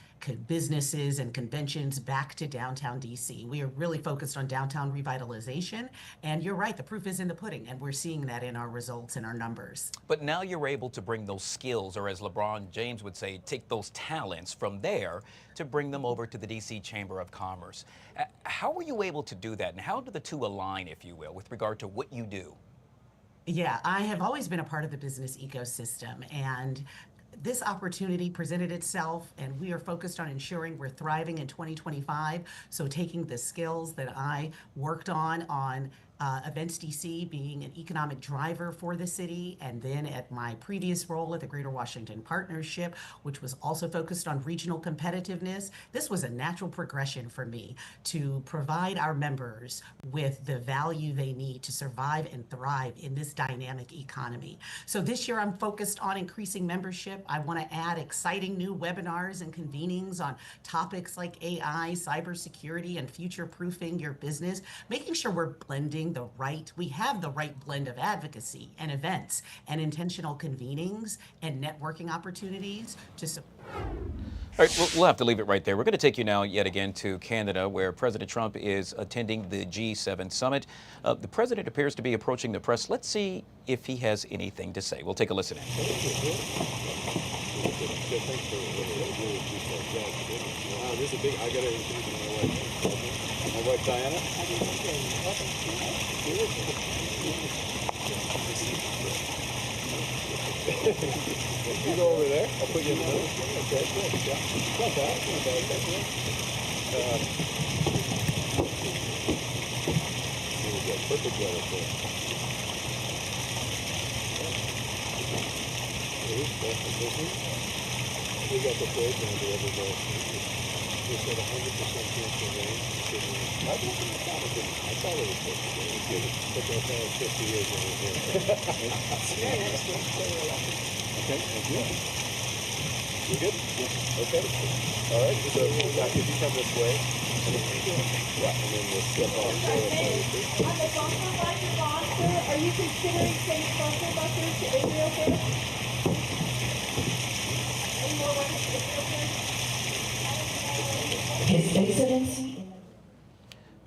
businesses and conventions back to downtown DC. We are really focused on downtown revitalization. And you're right, the proof is in the pudding. And we're seeing that in our results and our numbers. But now you're able to bring those skills, or as LeBron James would say, take those talents from there to bring them over to the DC Chamber of Commerce. How were you able to do that? And how do the two align, if you will, with regard to what you do? Yeah, I have always been a part of the business ecosystem, and this opportunity presented itself, and we are focused on ensuring we're thriving in 2025. So taking the skills that I worked on Events DC, being an economic driver for the city, and then at my previous role at the Greater Washington Partnership, which was also focused on regional competitiveness, this was a natural progression for me to provide our members with the value they need to survive and thrive in this dynamic economy. So this year I'm focused on increasing membership. I want to add exciting new webinars and convenings on topics like AI, cybersecurity, and future-proofing your business, making sure we're blending we have the right blend of advocacy and events and intentional convenings and networking opportunities to support. All right, we'll have to leave it right there. We're going to take you now yet again to Canada, where President Trump is attending the G7 summit. The president appears to be approaching the press. Let's see if he has anything to say. We'll take a listen in. This is big. I got to introduce my wife Diana. You go over there. I'll put you in the middle. Okay, good. Yeah. Not bad. Not bad. Thank you. Here we go. Perfect weather for it. We got the program the other day. We said 100% chance of rain. I thought it was supposed to be. It was good. Took us 50 years over here. Okay, thank you. You good? Yeah. Okay. All right. So if you come this way, yeah, and then we'll step off. On the bumper buster, are you considering sending bumper busters to Israel first? Any more weapons to Israel first? His Excellency.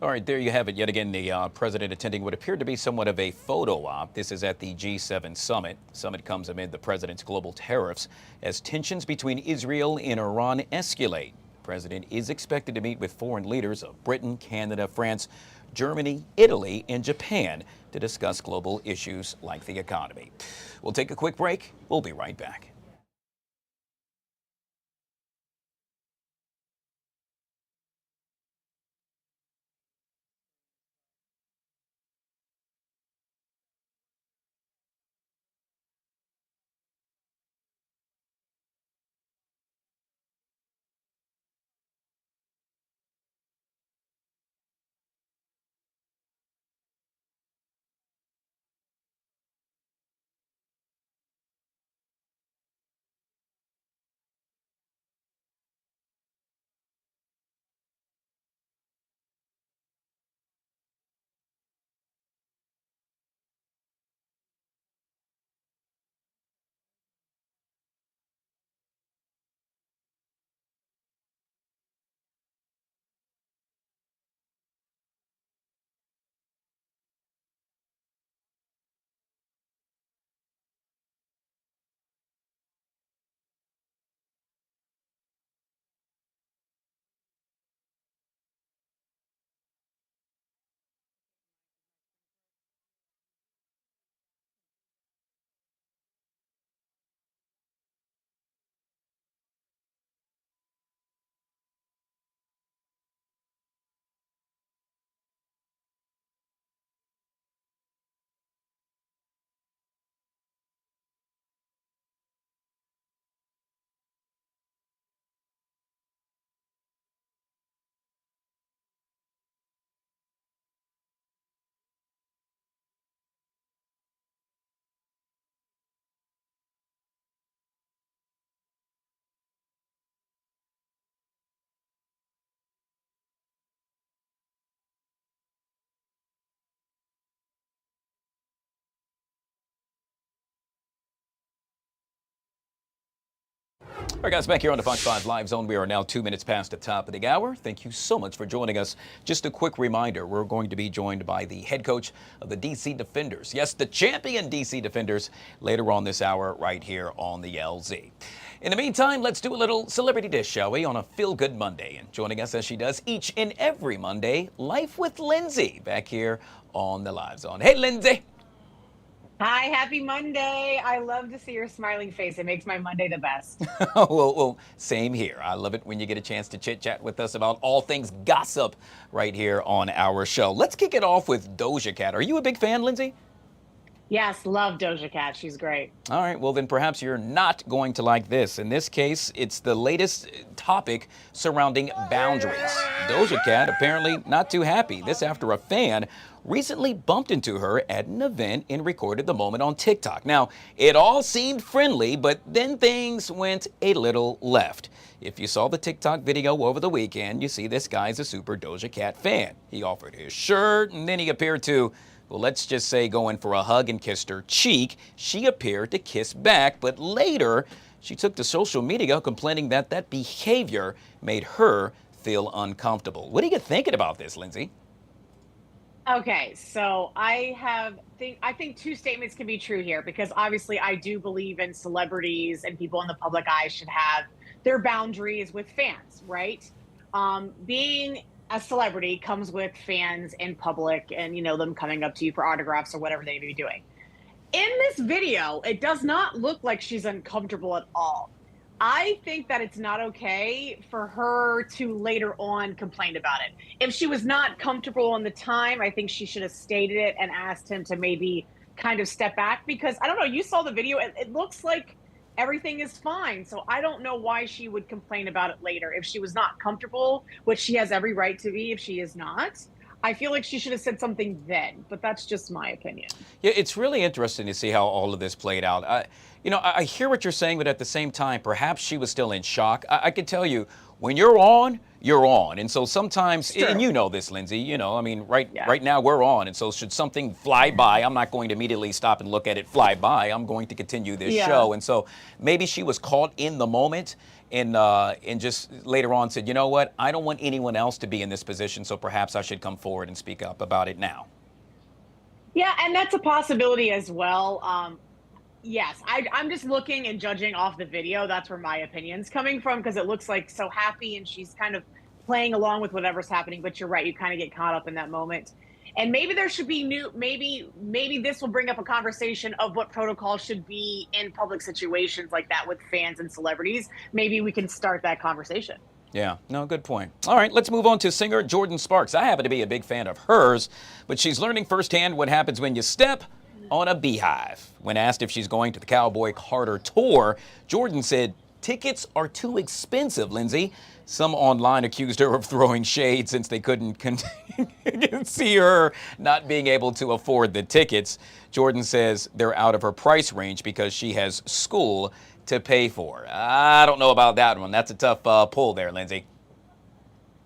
All right, there you have it. Yet again, the president attending what appeared to be somewhat of a photo op. This is at the G7 summit. The summit comes amid the president's global tariffs as tensions between Israel and Iran escalate. The president is expected to meet with foreign leaders of Britain, Canada, France, Germany, Italy, and Japan to discuss global issues like the economy. We'll take a quick break. We'll be right back. All right, guys, back here on the Fox 5 Live Zone. We are now 2 minutes past the top of the hour. Thank you so much for joining us. Just a quick reminder, we're going to be joined by the head coach of the DC Defenders. Yes, the champion DC Defenders later on this hour right here on the LZ. In the meantime, let's do a little celebrity dish, shall we, on a feel-good Monday. And joining us as she does each and every Monday, Life with Lindsay, back here on the Live Zone. Hey, Lindsay. Hi, happy Monday. I love to see your smiling face. It makes my Monday the best. well, same here. I love it when you get a chance to chit-chat with us about all things gossip right here on our show. Let's kick it off with Doja Cat. Are you a big fan, Lindsay? Yes, love Doja Cat. She's great. All right, well then perhaps you're not going to like this. In this case, it's the latest topic surrounding boundaries. Doja Cat apparently not too happy. This after a fan recently bumped into her at an event and recorded the moment on TikTok. Now, it all seemed friendly, but then things went a little left. If you saw the TikTok video over the weekend, you see this guy's a super Doja Cat fan. He offered his shirt, and then he appeared to, well, let's just say go in for a hug and kissed her cheek. She appeared to kiss back, but later she took to social media complaining that that behavior made her feel uncomfortable. What are you thinking about this, Lindsay? Okay, so I think two statements can be true here, because obviously I do believe in celebrities and people in the public eye should have their boundaries with fans, right? Being a celebrity comes with fans in public and, you know, them coming up to you for autographs or whatever they may be doing. In this video, it does not look like she's uncomfortable at all. I think that it's not okay for her to later on complain about it. If she was not comfortable in the time, I think she should have stated it and asked him to maybe kind of step back, because I don't know, you saw the video, it looks like everything is fine. So I don't know why she would complain about it later. If she was not comfortable, which she has every right to be if she is not, I feel like she should have said something then, but that's just my opinion. Yeah, it's really interesting to see how all of this played out. I hear what you're saying, but at the same time, perhaps she was still in shock. I can tell you, when you're on, you're on. And so sometimes, and you know this, Lindsay, you know, I mean, right now we're on. And so should something fly by, I'm not going to immediately stop and look at it fly by. I'm going to continue this show. And so maybe she was caught in the moment and just later on said, you know what, I don't want anyone else to be in this position, so perhaps I should come forward and speak up about it now. Yeah, and that's a possibility as well. Yes, I'm just looking and judging off the video. That's where my opinion's coming from, because it looks like so happy and she's kind of playing along with whatever's happening. But you're right, you kind of get caught up in that moment. And maybe there should be maybe this will bring up a conversation of what protocol should be in public situations like that with fans and celebrities. Maybe we can start that conversation. Yeah, no, good point. All right, let's move on to singer Jordan Sparks. I happen to be a big fan of hers, but she's learning firsthand what happens when you step on a beehive. When asked if she's going to the Cowboy Carter tour, Jordan said, "Tickets are too expensive, Lindsay." Some online accused her of throwing shade since they couldn't see her not being able to afford the tickets. Jordan says they're out of her price range because she has school to pay for. I don't know about that one. That's a tough pull there, Lindsay.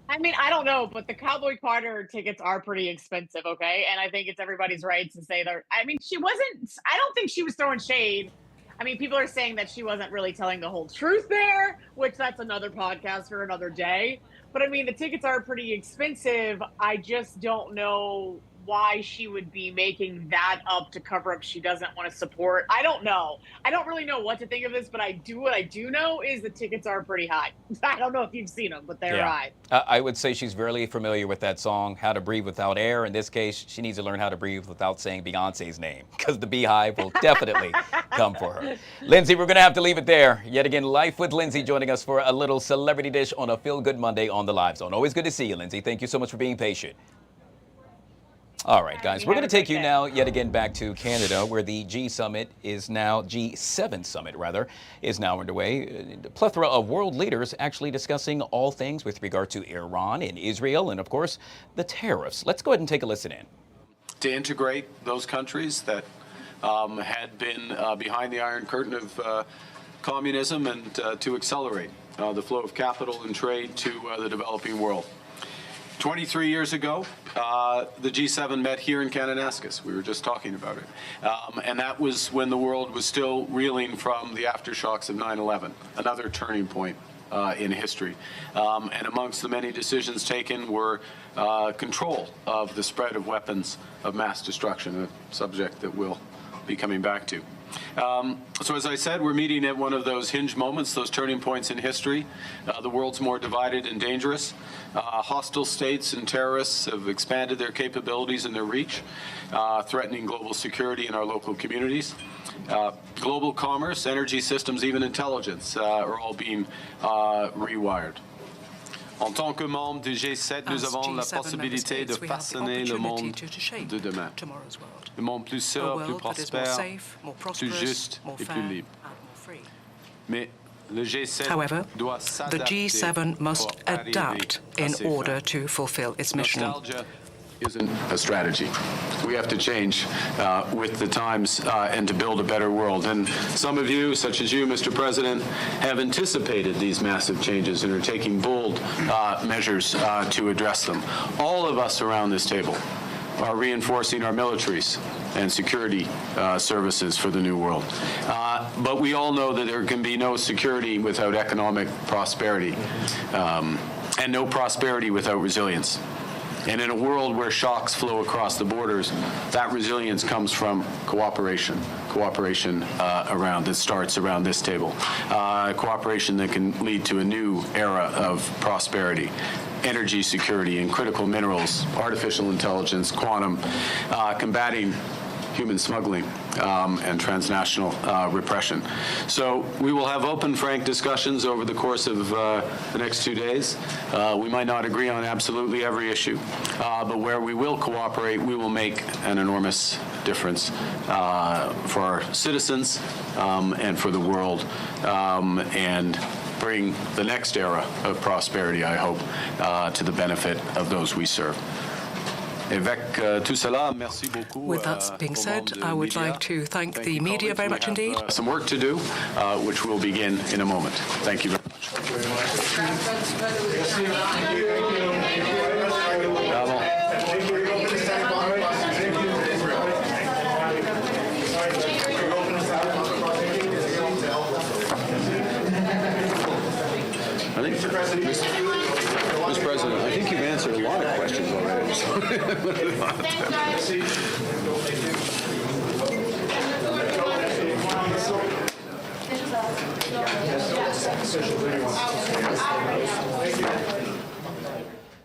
I mean, I don't know, but the Cowboy Carter tickets are pretty expensive, okay? And I think it's everybody's right to say that. I mean, I don't think she was throwing shade. I mean, people are saying that she wasn't really telling the whole truth there, which that's another podcast for another day. But I mean, the tickets are pretty expensive. I just don't know why she would be making that up to cover up she doesn't want to support. I don't know. I don't really know what to think of this, but what I do know is the tickets are pretty high. I don't know if you've seen them, but they're high. I would say she's very familiar with that song, How to Breathe Without Air. In this case, she needs to learn how to breathe without saying Beyonce's name, because the beehive will definitely come for her. Lindsay, we're going to have to leave it there. Yet again, Life with Lindsay joining us for a little celebrity dish on a Feel Good Monday on the Live Zone. Always good to see you, Lindsay. Thank you so much for being patient. All right, guys, we're going to take you now yet again back to Canada, where the G7 summit is now underway. A plethora of world leaders actually discussing all things with regard to Iran and Israel and, of course, the tariffs. Let's go ahead and take a listen in. To integrate those countries that had been behind the Iron Curtain of communism and to accelerate the flow of capital and trade to the developing world. 23 years ago, the G7 met here in Kananaskis. We were just talking about it. And that was when the world was still reeling from the aftershocks of 9/11, another turning point in history. And amongst the many decisions taken were control of the spread of weapons of mass destruction, a subject that we'll be coming back to. So as I said, we're meeting at one of those hinge moments, those turning points in history. The world's more divided and dangerous. Hostile states and terrorists have expanded their capabilities and their reach, threatening global security in our local communities. Global commerce, energy systems, even intelligence are all being rewired. En tant que membre du G7, nous avons la possibilité de façonner le monde de demain. Le monde plus sûr, plus prospère, plus juste et plus libre. Mais le G7 However, the G7 must adapt in order to fulfill its mission. Nostalgia isn't a strategy. We have to change with the times and to build a better world. And some of you, such as you, Mr. President, have anticipated these massive changes and are taking bold measures to address them. All of us around this table are reinforcing our militaries and security services for the new world. But we all know that there can be no security without economic prosperity and no prosperity without resilience. And in a world where shocks flow across the borders, that resilience comes from cooperation that starts around this table. Cooperation that can lead to a new era of prosperity, energy security and critical minerals, artificial intelligence, quantum, combating human smuggling and transnational repression. So we will have open, frank discussions over the course of the next 2 days. We might not agree on absolutely every issue, but where we will cooperate, we will make an enormous difference for our citizens and for the world, and bring the next era of prosperity, I hope, to the benefit of those we serve. With that being said, I would like to thank the media very much indeed. Some work to do, which will begin in a moment. Thank you very much. I think, Mr. President, I think you've answered a lot of questions already.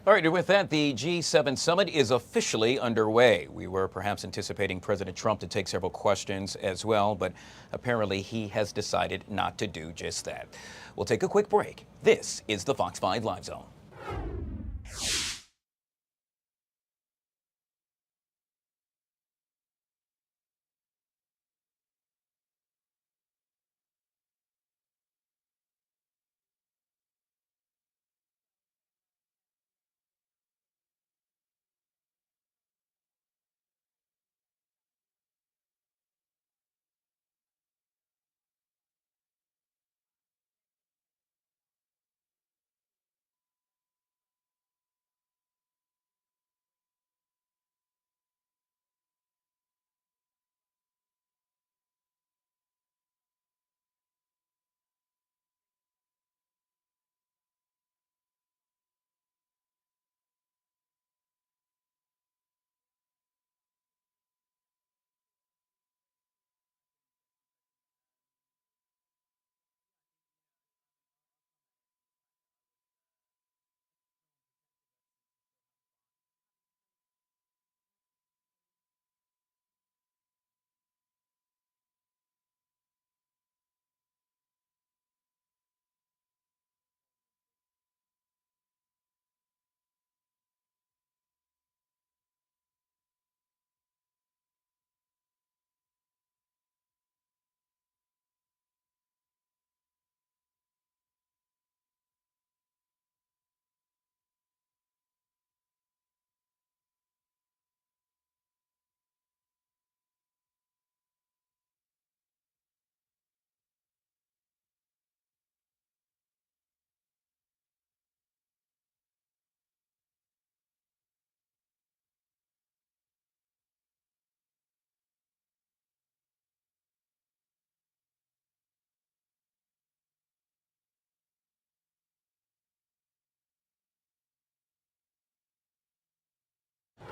All right, and with that, the G7 summit is officially underway. We were perhaps anticipating President Trump to take several questions as well, but apparently he has decided not to do just that. We'll take a quick break. This is the Fox 5 Live Zone.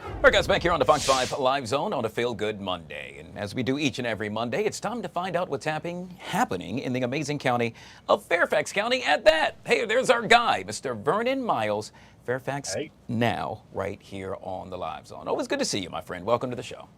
All right, guys, back here on the Fox 5 Live Zone on a Feel Good Monday. And as we do each and every Monday, it's time to find out what's happening in the amazing county of Fairfax County at that. Hey, there's our guy, Mr. Vernon Miles, Fairfax Now, right here on the Live Zone. Always good to see you, my friend. Welcome to the show.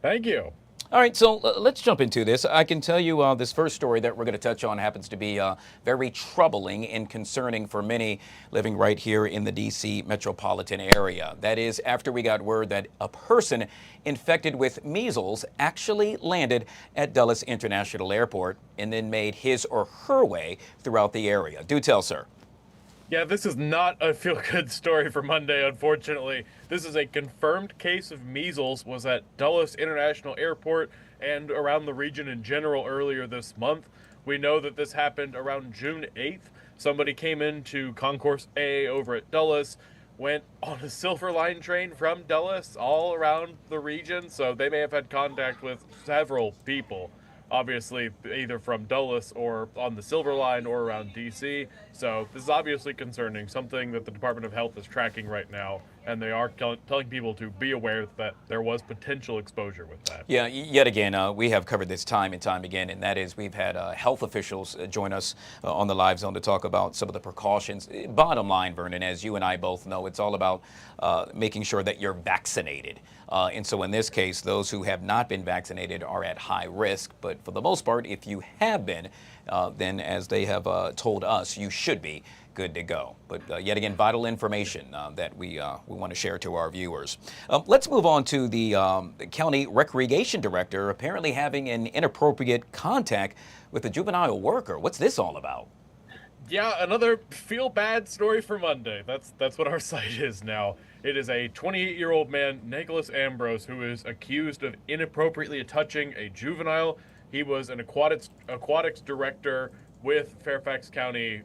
Thank you. All right, so let's jump into this. I can tell you this first story that we're going to touch on happens to be very troubling and concerning for many living right here in the D.C. metropolitan area. That is after we got word that a person infected with measles actually landed at Dulles International Airport and then made his or her way throughout the area. Do tell, sir. Yeah, this is not a feel-good story for Monday, unfortunately. This is a confirmed case of measles, was at Dulles International Airport and around the region in general earlier this month. We know that this happened around June 8th. Somebody came into Concourse A over at Dulles, went on a Silver Line train from Dulles all around the region, so they may have had contact with several people. Obviously, either from Dulles or on the Silver Line or around D.C. So this is obviously concerning, something that the Department of Health is tracking right now, and they are telling people to be aware that there was potential exposure with that. Yeah, yet again, we have covered this time and time again, and that is we've had health officials join us on the Live Zone to talk about some of the precautions. Bottom line, Vernon, as you and I both know, it's all about making sure that you're vaccinated. And so in this case, those who have not been vaccinated are at high risk. But for the most part, if you have been, then as they have told us, you should be good to go. But yet again, vital information that we want to share to our viewers. Let's move on to the county recreation director apparently having an inappropriate contact with a juvenile worker. What's this all about? Yeah, another feel-bad story for Monday. That's what our site is now. It is a 28-year-old man, Nicholas Ambrose, who is accused of inappropriately touching a juvenile. He was an aquatics director with Fairfax County,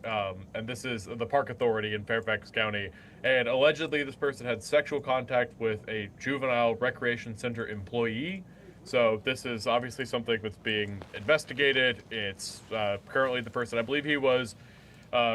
and this is the Park Authority in Fairfax County. And allegedly, this person had sexual contact with a juvenile recreation center employee. So this is obviously something that's being investigated. It's currently the person, I believe he was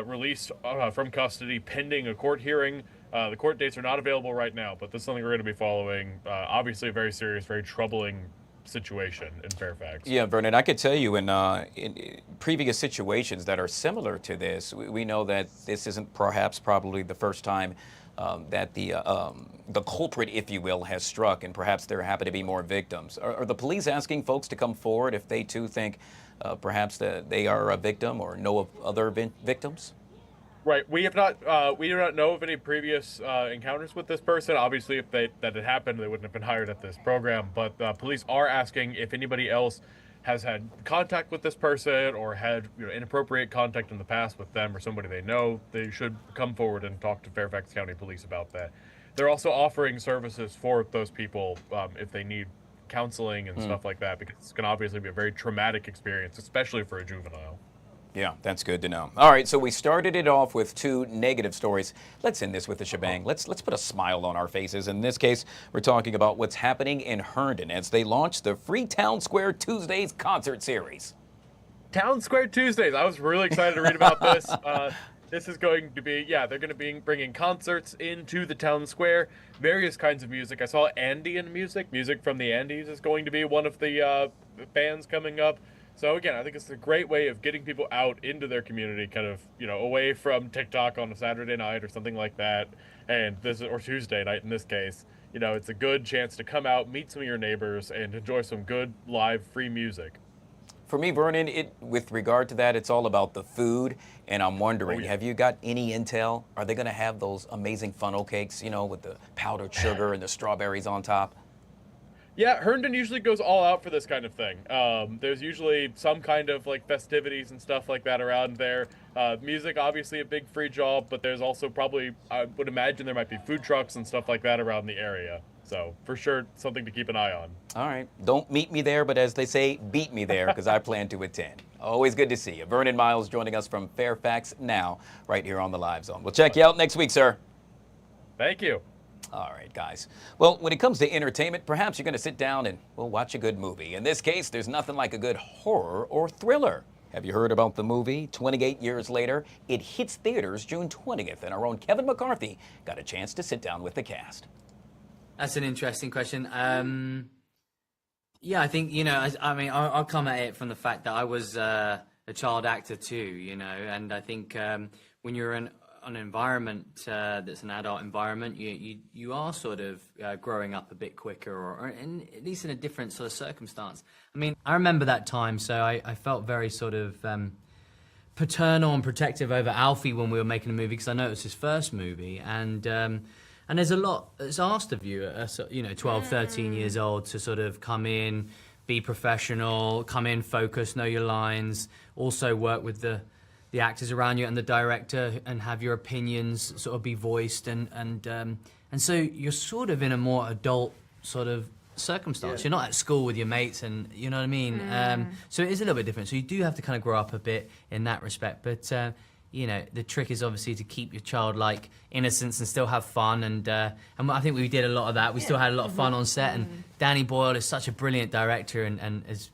released from custody pending a court hearing. The court dates are not available right now, but this is something we're going to be following. Obviously a very serious, very troubling situation in Fairfax. Yeah, Vernon, I could tell you in previous situations that are similar to this, we know that this isn't probably the first time that the culprit, if you will, has struck, and perhaps there happen to be more victims. Are the police asking folks to come forward if they too think perhaps that they are a victim or know of other victims? Right. We do not know of any previous encounters with this person. Obviously, if that had happened, they wouldn't have been hired at this program. But police are asking if anybody else has had contact with this person or had inappropriate contact in the past with them or somebody they know. They should come forward and talk to Fairfax County Police about that. They're also offering services for those people if they need counseling and stuff like that, because it's going to obviously be a very traumatic experience, especially for a juvenile. Yeah, that's good to know. All right, so we started it off with 2 negative stories. Let's end this with a shebang. Let's put a smile on our faces. In this case, we're talking about what's happening in Herndon as they launch the free Town Square Tuesdays concert series. Town Square Tuesdays. I was really excited to read about this. This is going to be, they're going to be bringing concerts into the town square, various kinds of music. I saw Andean music. Music from the Andes is going to be one of the bands coming up. So again, I think it's a great way of getting people out into their community, kind of, away from TikTok on a Saturday night or something like that, or Tuesday night in this case. It's a good chance to come out, meet some of your neighbors, and enjoy some good live free music. For me, Vernon, with regard to that, it's all about the food, and I'm wondering, have you got any intel? Are they going to have those amazing funnel cakes, with the powdered sugar and the strawberries on top? Yeah, Herndon usually goes all out for this kind of thing. There's usually some kind of festivities and stuff like that around there. Music, obviously a big free job, but there's also probably, I would imagine there might be food trucks and stuff like that around the area. So for sure, something to keep an eye on. All right. Don't meet me there, but as they say, beat me there, because I plan to attend. Always good to see you. Vernon Miles joining us from Fairfax now, right here on the Live Zone. We'll check you out next week, sir. Thank you. All right, guys. Well, when it comes to entertainment, perhaps you're going to sit down and, watch a good movie. In this case, there's nothing like a good horror or thriller. Have you heard about the movie? 28 years later, it hits theaters June 20th, and our own Kevin McCarthy got a chance to sit down with the cast. That's an interesting question. Yeah, I think, I'll come at it from the fact that I was a child actor too, and I think when you're in an environment that's an adult environment, you are sort of growing up a bit quicker, or at least in a different sort of circumstance. I mean, I remember that time, so I felt very sort of paternal and protective over Alfie when we were making the movie, because I know it was his first movie, and there's a lot that's asked of you at 12, 13 years old to sort of come in, be professional, come in, focus, know your lines, also work with the actors around you and the director, and have your opinions sort of be voiced, and so you're sort of in a more adult sort of circumstance. You're not at school with your mates, and you know what I mean. So it is a little bit different. So you do have to kind of grow up a bit in that respect. But the trick is obviously to keep your childlike innocence and still have fun. And I think we did a lot of that. We still had a lot of fun on set. And Danny Boyle is such a brilliant director, and is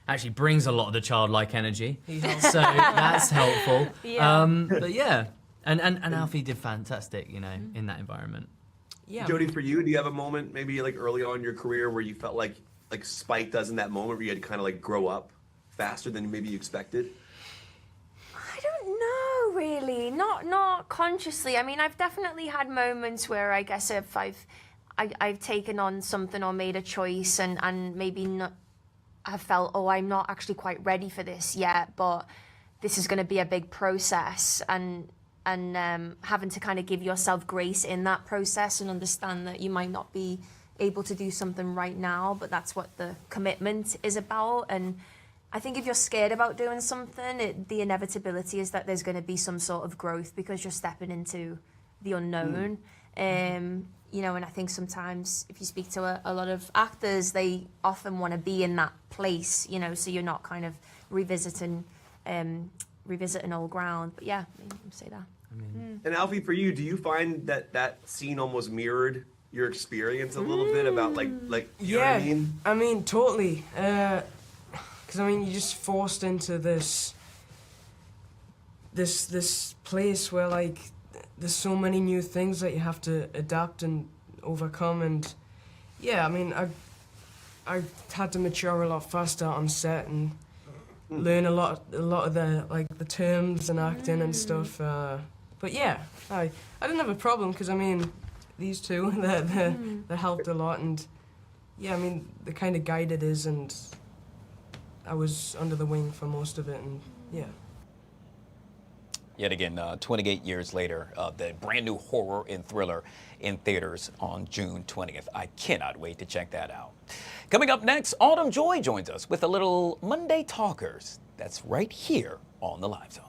actually brings a lot of the childlike energy. So that's helpful. But yeah, and Alfie did fantastic, in that environment. Yeah. Jody, for you, do you have a moment maybe early on in your career where you felt like Spike does in that moment, where you had to kind of grow up faster than maybe you expected? I don't know, really. Not consciously. I mean, I've definitely had moments where I guess if I've taken on something or made a choice and maybe not have felt, I'm not actually quite ready for this yet, but this is going to be a big process, and having to kind of give yourself grace in that process and understand that you might not be able to do something right now, but that's what the commitment is about. And I think if you're scared about doing something, the inevitability is that there's going to be some sort of growth, because you're stepping into the unknown. And I think sometimes if you speak to a lot of actors, they often want to be in that place, so you're not kind of revisiting old ground. But yeah, I would say that. And Alfie, for you, do you find that scene almost mirrored your experience a little bit about like you know what I mean? I mean, totally. Because you're just forced into this place where there's so many new things that you have to adapt and overcome, and I had to mature a lot faster on set and learn a lot of the terms and acting and stuff. But yeah, I didn't have a problem because I mean, these two they helped a lot, and yeah, I mean they kind of guided us, and I was under the wing for most of it, and yeah. Yet again, 28 years later, the brand new horror and thriller in theaters on June 20th. I cannot wait to check that out. Coming up next, Autumn Joy joins us with a little Monday Talkers. That's right here on the Live Zone.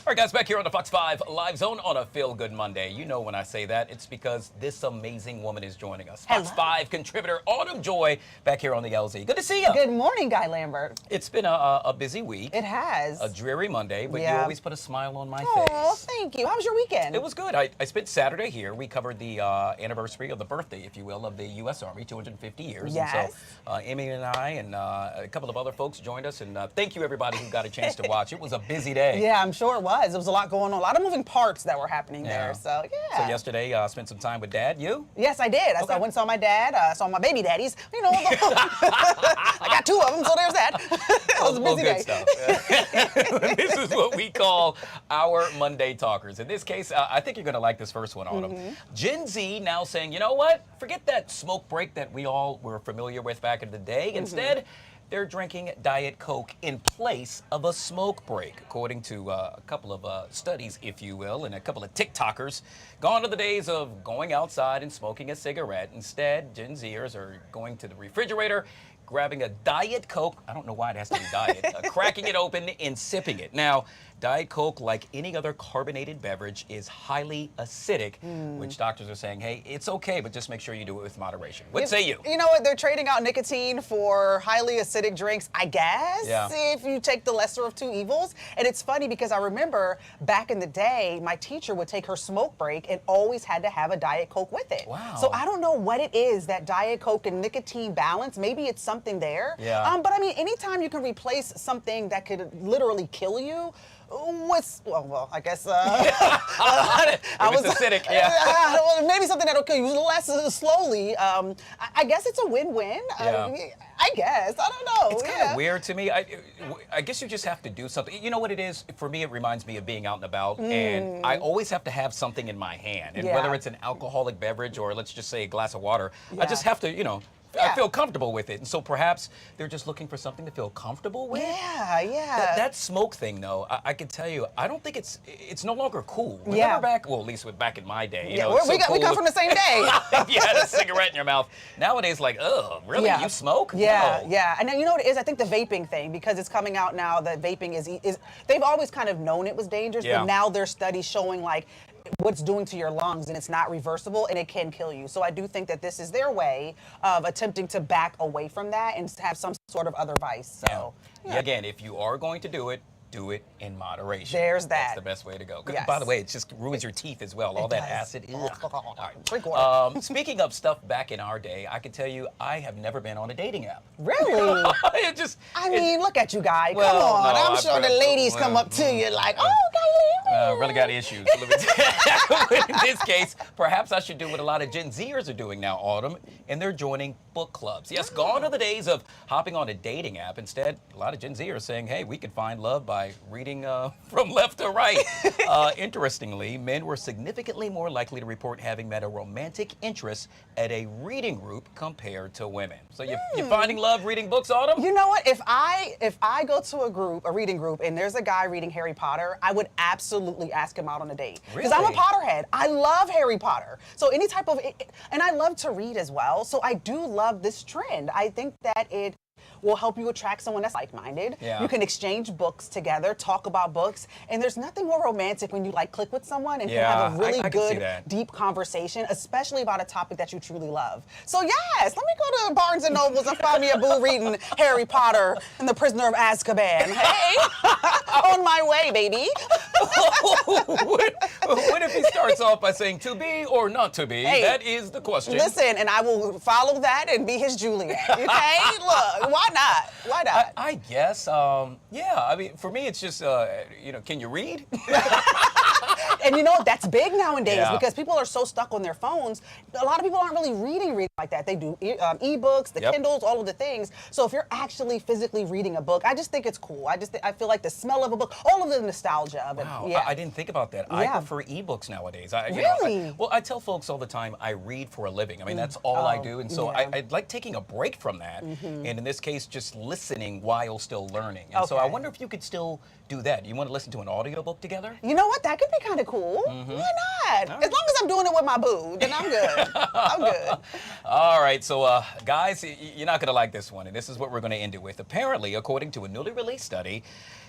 All right, guys, back here on the Fox 5 Live Zone on a Feel Good Monday. You know when I say that, it's because this amazing woman is joining us. Fox 5 contributor Autumn Joy back here on the LZ. Good to see you. Good morning, Guy Lambert. It's been a busy week. It has. A dreary Monday, but you always put a smile on my Oh, face. thank you. How was your weekend? It was good. I spent Saturday here. We covered the anniversary of the birthday, if you will, of the U.S. Army, 250 years. Yes. And so Amy and I and a couple of other folks joined us, and thank you, everybody who got a chance to watch. It was a busy day. Yeah, I'm sure it was. There was a lot going on, a lot of moving parts that were happening there. So, yeah. So yesterday, spent some time with Dad. You? Yes, I did. I went and saw my dad, saw my baby daddies. You know, I got two of them, so there's that. It was a busy day. Stuff. This is what we call our Monday Talkers. In this case, I think you're going to like this first one, Autumn. Gen Z now saying, you know what? Forget that smoke break that we all were familiar with back in the day. Instead, they're drinking Diet Coke in place of a smoke break, according to a couple of studies, if you will, and a couple of TikTokers. Gone are the days of going outside and smoking a cigarette. Instead, Gen Zers are going to the refrigerator, grabbing a Diet Coke. I don't know why it has to be diet. Cracking it open and sipping it. Now, Diet Coke, like any other carbonated beverage, is highly acidic, which doctors are saying, hey, it's okay, but just make sure you do it with moderation. What say you? You know what? They're trading out nicotine for highly acidic drinks, I guess, if you take the lesser of two evils. And it's funny because I remember back in the day, my teacher would take her smoke break and always had to have a Diet Coke with it. Wow. So I don't know what it is, that Diet Coke and nicotine balance. Maybe it's something there. Yeah. But I mean, anytime you can replace something that could literally kill you, well, I guess I was acidic, maybe something that'll kill you less slowly. I guess it's a win-win. I guess. I don't know. It's kind of weird to me. I guess you just have to do something. You know what it is? For me, it reminds me of being out and about, and I always have to have something in my hand. And whether it's an alcoholic beverage or let's just say a glass of water, I just have to, I feel comfortable with it. And so perhaps they're just looking for something to feel comfortable with. Yeah. That smoke thing, though, I can tell you, I don't think it's no longer cool. Remember Yeah. back, well, at least back in my day. You Yeah, know, it's we so cool come from the same day. if you had a cigarette in your mouth. Nowadays, like, ugh, really? Yeah. You smoke? Yeah, No. yeah. And then you know what it is? I think the vaping thing, because it's coming out now that vaping is they've always kind of known it was dangerous, Yeah. but now there's studies showing like what's doing to your lungs, and it's not reversible, and it can kill you. So I do think that this is their way of attempting to back away from that and have some sort of other vice. So Yeah, again, if you are going to do it in moderation. There's that. That's the best way to go. 'Cause Yes. By the way, it just ruins your teeth as well. All It that does. acid. Ugh. All right. Drink water. Speaking of stuff back in our day, I can tell you I have never been on a dating app. Really? It just. I mean, look at you, Guy. Well, Come on. no, I'm I've sure the got- ladies come up to you like, oh, Really got issues. Let me tell you. In this case, perhaps I should do what a lot of Gen Zers are doing now, Autumn, and they're joining book clubs. Yes, gone are the days of hopping on a dating app. Instead, a lot of Gen Z are saying, hey, we can find love by reading from left to right. Interestingly, men were significantly more likely to report having met a romantic interest at a reading group compared to women. So you're finding love reading books, Autumn? You know what? If I go to a reading group, and there's a guy reading Harry Potter, I would absolutely ask him out on a date. Because I'm a Really? Potterhead. I love Harry Potter. So any type of, and I love to read as well. So I do love this trend. I think that it will help you attract someone that's like-minded. Yeah. You can exchange books together, talk about books, and there's nothing more romantic when you like click with someone and can have a really I can see good, that. deep conversation, especially about a topic that you truly love. So yes, let me go to Barnes and Nobles and find me a boo reading Harry Potter and the Prisoner of Azkaban. Hey, on my way, baby. What if he starts off by saying to be or not to be? Hey, that is the question. Listen, and I will follow that and be his Juliet. Okay, look, why not? Why not? I guess, yeah. I mean, for me, it's just, can you read? And you know what? That's big nowadays Yeah. because people are so stuck on their phones. A lot of people aren't really reading like that. They do e-books, the Yep. Kindles, all of the things. So if you're actually physically reading a book, I just think it's cool. I feel like the smell of a book, all of the nostalgia of it. Wow, Yeah. I didn't think about that. I Yeah. prefer ebooks nowadays. Really? I tell folks all the time I read for a living. I mean, that's all I Oh, do. And so yeah. I like taking a break from that. Mhm. And in this case, just listening while still learning. And so I Okay. wonder if you could still do that. You want to listen to an audiobook together? You know what? That could be kind of cool. Mhm. Why not? As long as I'm doing it with my boo, then I'm good. I'm good. All right, so guys, you're not going to like this one, and this is what we're going to end it with. Apparently, according to a newly released study,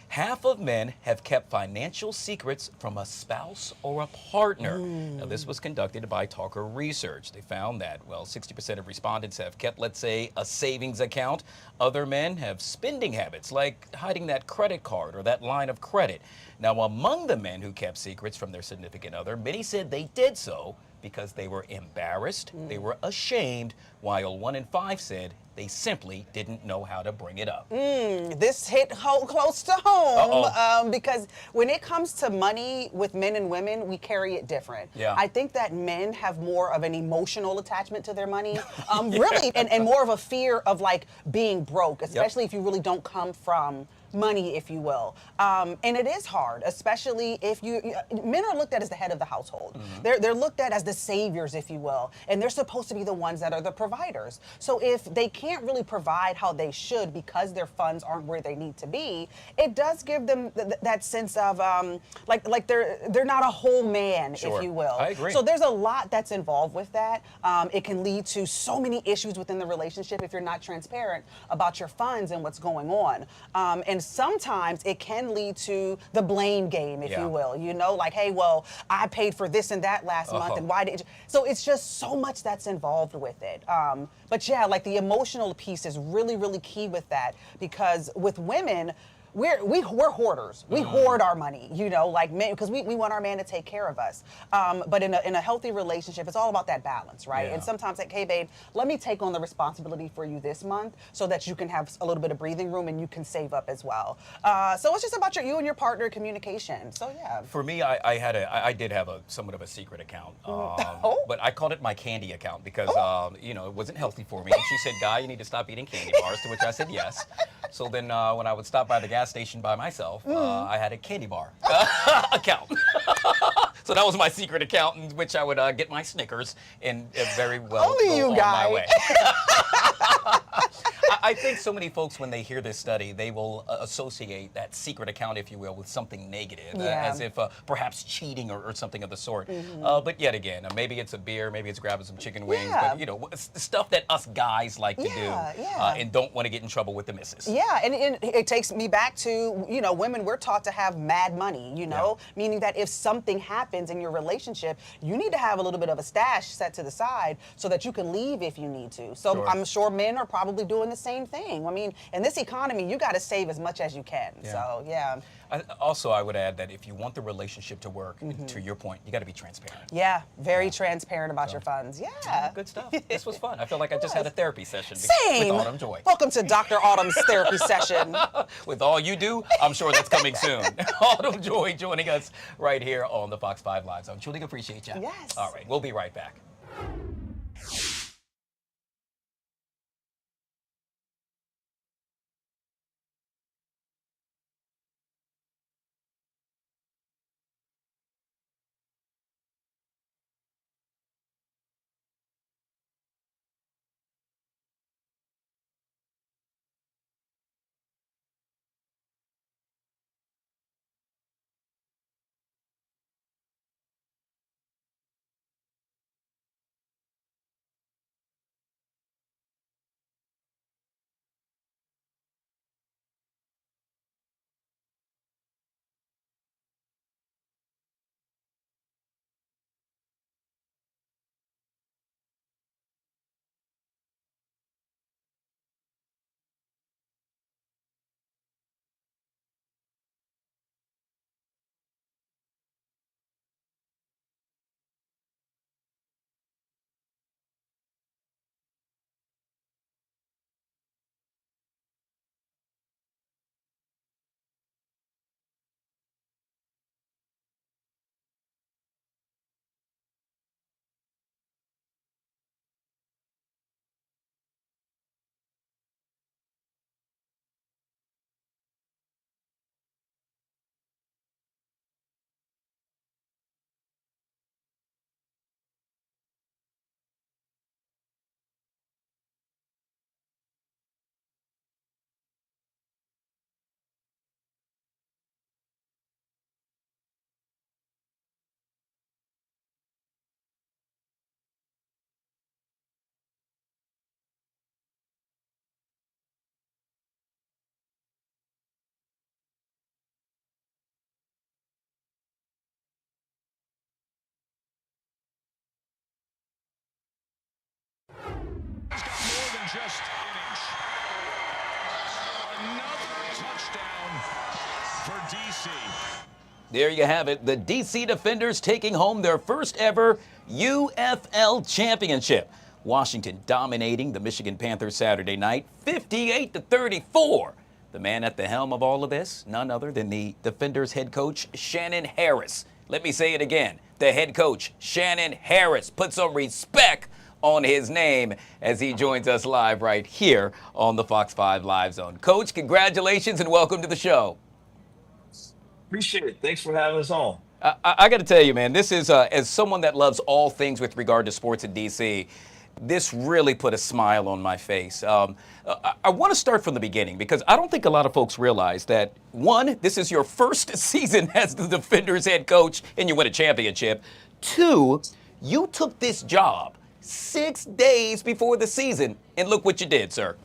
half of men have kept financial secrets from a spouse or a partner. Now, this was conducted by Talker Research. They found that, 60% of respondents have kept, let's say, a savings account. Other men have spending habits, like hiding that credit card or that line of credit. Now, among the men who kept secrets from their significant other, many said they did so because they were embarrassed, they were ashamed, while 1 in 5 said they simply didn't know how to bring it up. This hit close to home because when it comes to money with men and women, we carry it different. Yeah. I think that men have more of an emotional attachment to their money, really, and more of a fear of like being broke, especially if you really don't come from money, if you will. And it is hard, especially if men are looked at as the head of the household. They're looked at as the saviors, if you will, and they're supposed to be the ones that are the providers. So if they can't really provide how they should because their funds aren't where they need to be, it does give them that sense of like they're not a whole man, Sure. if you will. I agree. So there's a lot that's involved with that. It can lead to so many issues within the relationship if you're not transparent about your funds and what's going on. And sometimes it can lead to the blame game, if you will. You know, like, hey, well, I paid for this and that last month, and why did you? So it's just so much that's involved with it. But yeah, like the emotional piece is really, really key with that because with women, we're hoarders. We hoard our money, you know, like men, because we want our man to take care of us. But in a healthy relationship, it's all about that balance, right? Yeah. And sometimes like, hey, babe, let me take on the responsibility for you this month so that you can have a little bit of breathing room and you can save up as well. So it's just about you and your partner communication. So yeah. For me, I did have somewhat of a secret account, but I called it my candy account because it wasn't healthy for me. And she said, "Guy, you need to stop eating candy bars." To which I said yes. So then when I would stop by the gas station by myself, I had a candy bar account. So that was my secret account in which I would get my Snickers and very well Only go you, on Guy. my way. I think so many folks, when they hear this study, they will associate that secret account, if you will, with something negative, as if perhaps cheating or something of the sort. But yet again, maybe it's a beer, maybe it's grabbing some chicken wings, but you know, stuff that us guys like to do and don't want to get in trouble with the missus. Yeah, and it takes me back to, you know, women, we're taught to have mad money, you know, meaning that if something happens in your relationship, you need to have a little bit of a stash set to the side so that you can leave if you need to. So I'm sure men are probably doing the same thing. I mean, in this economy, you got to save as much as you can. So, yeah. I would add that if you want the relationship to work, to your point, you got to be transparent. Yeah, very transparent about your funds. Yeah. Good stuff. This was fun. I feel like I just had a therapy session Same. with Autumn Joy. Welcome to Dr. Autumn's therapy session. With all you do, I'm sure that's coming soon. Autumn Joy joining us right here on the Fox 5 Live Zone. Truly appreciate you. Yes. All right, we'll be right back. Just innings. Another touchdown for DC. There you have it. The DC Defenders taking home their first ever UFL championship. Washington dominating the Michigan Panthers Saturday night, 58-34. The man at the helm of all of this, none other than the Defenders head coach, Shannon Harris. Let me say it again. The head coach, Shannon Harris. Put some respect on his name as he joins us live right here on the Fox 5 Live Zone. Coach, congratulations and welcome to the show. Appreciate it. Thanks for having us on. I got to tell you, man, this is, as someone that loves all things with regard to sports in D.C., this really put a smile on my face. I want to start from the beginning because I don't think a lot of folks realize that, one, this is your first season as the Defenders head coach and you win a championship. Two, you took this job 6 days before the season, and look what you did, sir.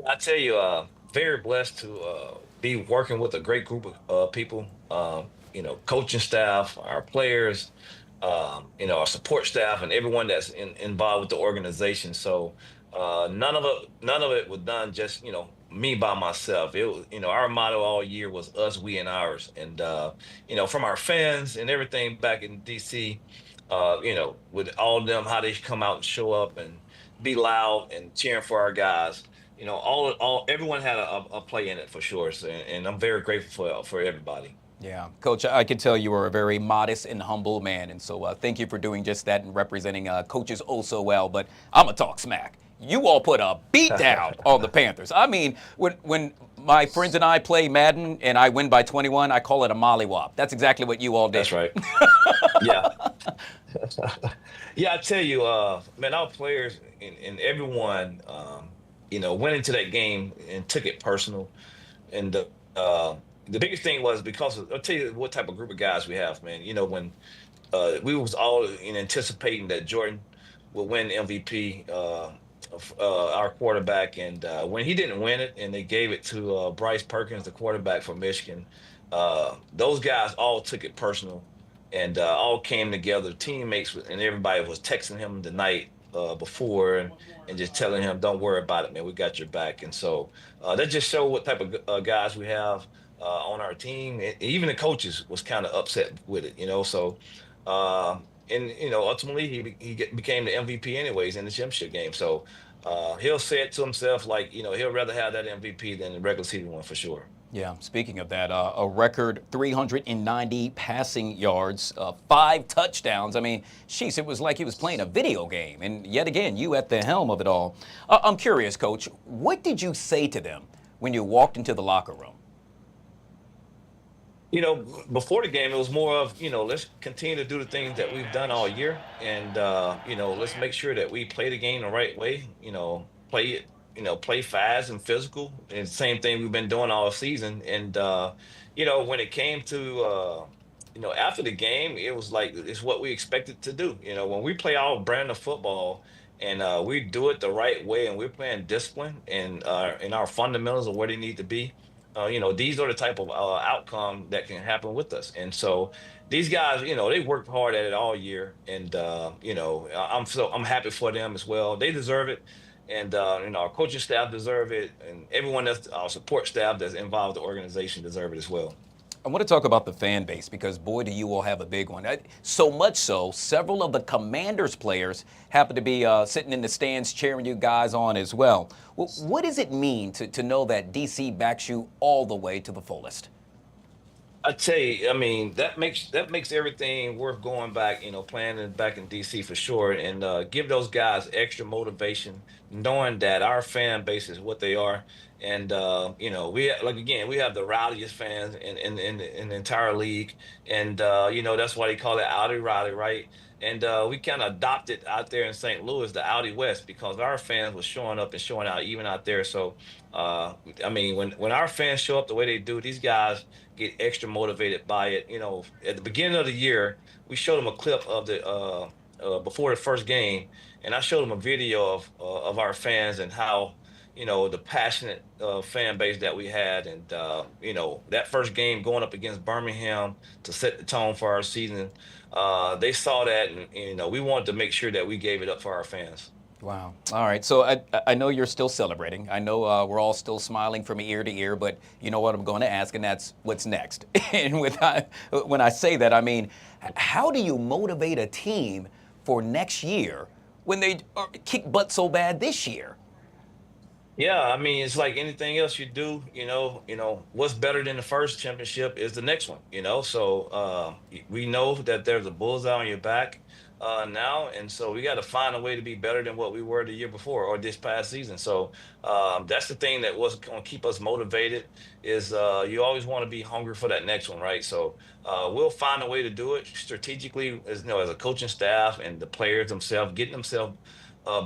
I tell you, very blessed to be working with a great group of people. You know, coaching staff, our players, you know, our support staff, and everyone that's involved with the organization. So none of it was done just, you know, me by myself. It was, you know, our motto all year was us, we, and ours. And you know, from our fans and everything back in DC. You know, with all of them, how they come out and show up and be loud and cheering for our guys. You know, everyone had a play in it for sure. So, and I'm very grateful for everybody. Yeah, Coach, I can tell you are a very modest and humble man, and so thank you for doing just that and representing coaches oh so well. But I'm gonna talk smack. You all put a beat down on the Panthers. I mean, when my friends and I play Madden and I win by 21, I call it a mollywop. That's exactly what you all did. That's right. Yeah. Yeah, I tell you, man, our players and everyone, went into that game and took it personal. And the biggest thing was because I'll tell you what type of group of guys we have, man. When we was all anticipating that Jordan would win MVP, our quarterback, and when he didn't win it and they gave it to Bryce Perkins, the quarterback for Michigan, those guys all took it personal and all came together, teammates, and everybody was texting him the night before and just telling him, don't worry about it, man, we got your back. And so that just showed what type of guys we have on our team. And even the coaches was kind of upset with it, so ultimately he became the MVP anyways in the championship game. So he'll say it to himself, like, he'll rather have that MVP than the regular season one for sure. Yeah, speaking of that, a record 390 passing yards, 5 touchdowns. I mean, sheesh, it was like he was playing a video game. And yet again, you at the helm of it all. I'm curious, Coach, what did you say to them when you walked into the locker room? Before the game, it was more of, let's continue to do the things that we've done all year. And, let's make sure that we play the game the right way, play it. Play fast and physical, and same thing we've been doing all season. And when it came to after the game, it was like it's what we expected to do. When we play our brand of football and we do it the right way, and we're playing discipline and our fundamentals of where they need to be. These are the type of outcome that can happen with us. And so these guys, they worked hard at it all year, and I'm happy for them as well. They deserve it. And our coaching staff deserve it, and everyone that's our support staff that's involved in the organization deserve it as well. I want to talk about the fan base because, boy, do you all have a big one. So much so, several of the Commanders players happen to be sitting in the stands cheering you guys on as well. What does it mean to know that DC backs you all the way to the fullest? I tell you, I mean, that makes everything worth going back, playing back in DC for sure, and give those guys extra motivation, knowing that our fan base is what they are. And we have the rowdiest fans in the entire league, and that's why they call it Audi Rowdy, right? And we kind of adopted out there in St. Louis the Audi West because our fans were showing up and showing out even out there. So when our fans show up the way they do, these guys get extra motivated by it. At the beginning of the year, we showed them a clip of the before the first game, and I showed them a video of our fans and how the passionate fan base that we had, and that first game going up against Birmingham to set the tone for our season. They saw that, and we wanted to make sure that we gave it up for our fans. Wow. All right. So I know you're still celebrating. I know we're all still smiling from ear to ear, but you know what I'm going to ask, and that's what's next. And when I say that, I mean, how do you motivate a team for next year when they kick butt so bad this year? Yeah, I mean, it's like anything else you do, what's better than the first championship is the next one, So we know that there's a bullseye on your back now, and so we got to find a way to be better than what we were the year before or this past season. So that's the thing that was going to keep us motivated is you always want to be hungry for that next one, right? So we'll find a way to do it strategically, as a coaching staff and the players themselves, getting themselves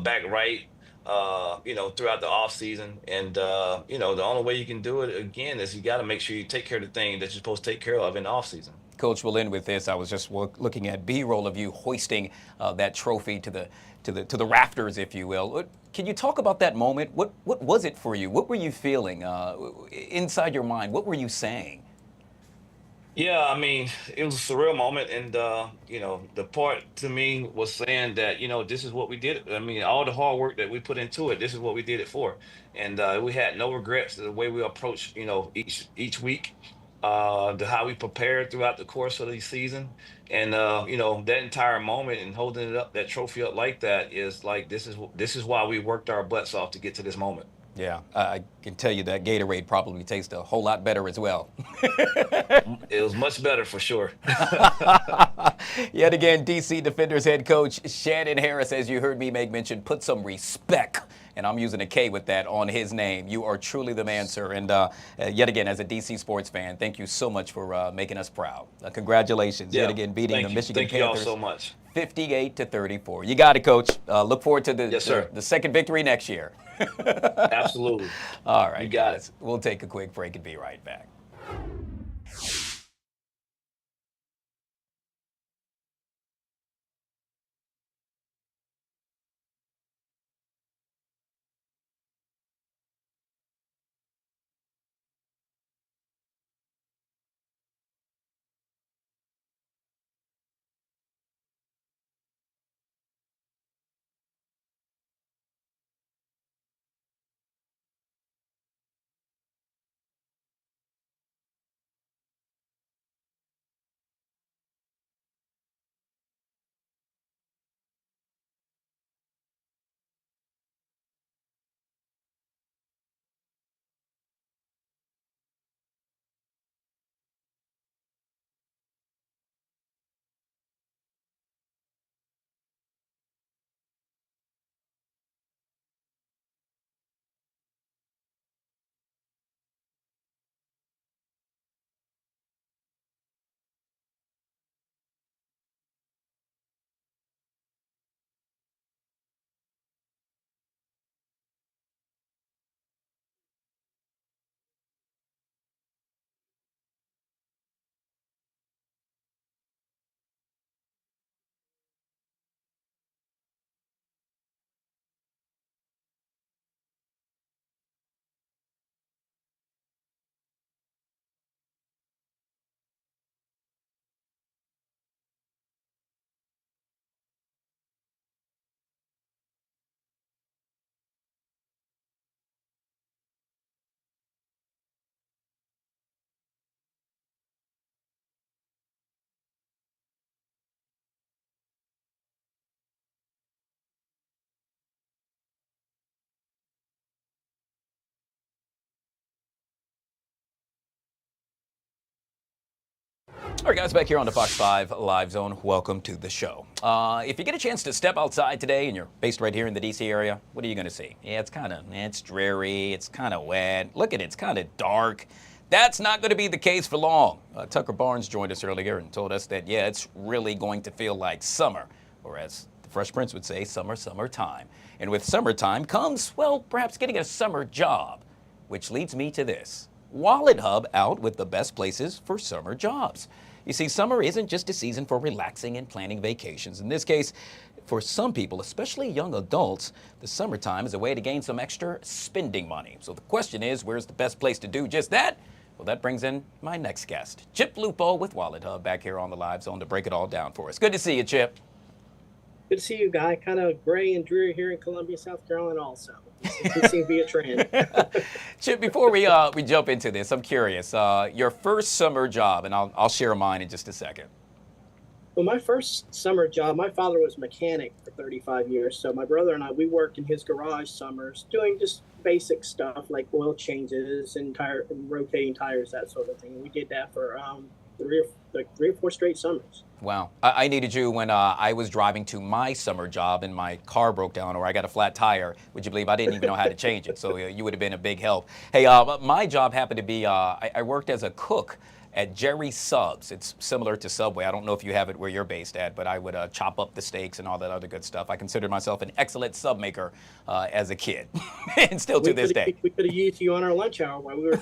back right. Throughout the off season, and the only way you can do it again is you got to make sure you take care of the thing that you're supposed to take care of in the off season. Coach, we'll end with this. I was just looking at B-roll of you hoisting that trophy to the rafters, if you will. Can you talk about that moment? What was it for you? What were you feeling inside your mind? What were you saying? Yeah, I mean, it was a surreal moment, and the part to me was saying that this is what we did. I mean, all the hard work that we put into it, this is what we did it for, and we had no regrets the way we approached each week, how we prepared throughout the course of the season, and that entire moment and holding it up, that trophy up like that is like this is why we worked our butts off to get to this moment. Yeah, I can tell you that Gatorade probably tastes a whole lot better as well. It was much better for sure. Yet again, DC Defenders head coach Shannon Harris, as you heard me make mention, put some respect, and I'm using a K with that, on his name. You are truly the man, sir. And yet again, as a DC sports fan, thank you so much for making us proud. Congratulations, yet again, beating the Michigan Panthers. Thank you all so much. 58-34. You got it, Coach. Look forward to the second victory next year. Absolutely. All right, You got guys. We'll take a quick break and be right back. All right, guys, back here on the Fox 5 Live Zone. Welcome to the show. If you get a chance to step outside today and you're based right here in the D.C. area, what are you going to see? Yeah, it's dreary. It's kind of wet. Look at it. It's kind of dark. That's not going to be the case for long. Tucker Barnes joined us earlier and told us that, yeah, it's really going to feel like summer, or as the Fresh Prince would say, summertime. And with summertime comes, well, perhaps getting a summer job, which leads me to this. WalletHub out with the best places for summer jobs. You see, summer isn't just a season for relaxing and planning vacations. In this case, for some people, especially young adults, the summertime is a way to gain some extra spending money. So the question is, where's the best place to do just that? Well, that brings in my next guest, Chip Lupo with WalletHub, back here on the Live Zone to break it all down for us. Good to see you, Chip. Good to see you, Guy. Kind of gray and dreary here in Columbia, South Carolina also. It seems to be a trend. Chip, before we jump into this, I'm curious, your first summer job, and I'll share mine in just a second. Well, my first summer job, my father was a mechanic for 35 years. So my brother and I, we worked in his garage summers doing just basic stuff like oil changes and rotating tires, that sort of thing. And we did that for 3 or 4 straight summers. Wow. I needed you when I was driving to my summer job and my car broke down or I got a flat tire. Would you believe I didn't even know how to change it? So you would have been a big help. Hey, my job happened to be, I worked as a cook at Jerry's Subs. It's similar to Subway. I don't know if you have it where you're based at, but I would chop up the steaks and all that other good stuff. I considered myself an excellent sub maker as a kid, and still to this day. We could have used you on our lunch hour while we were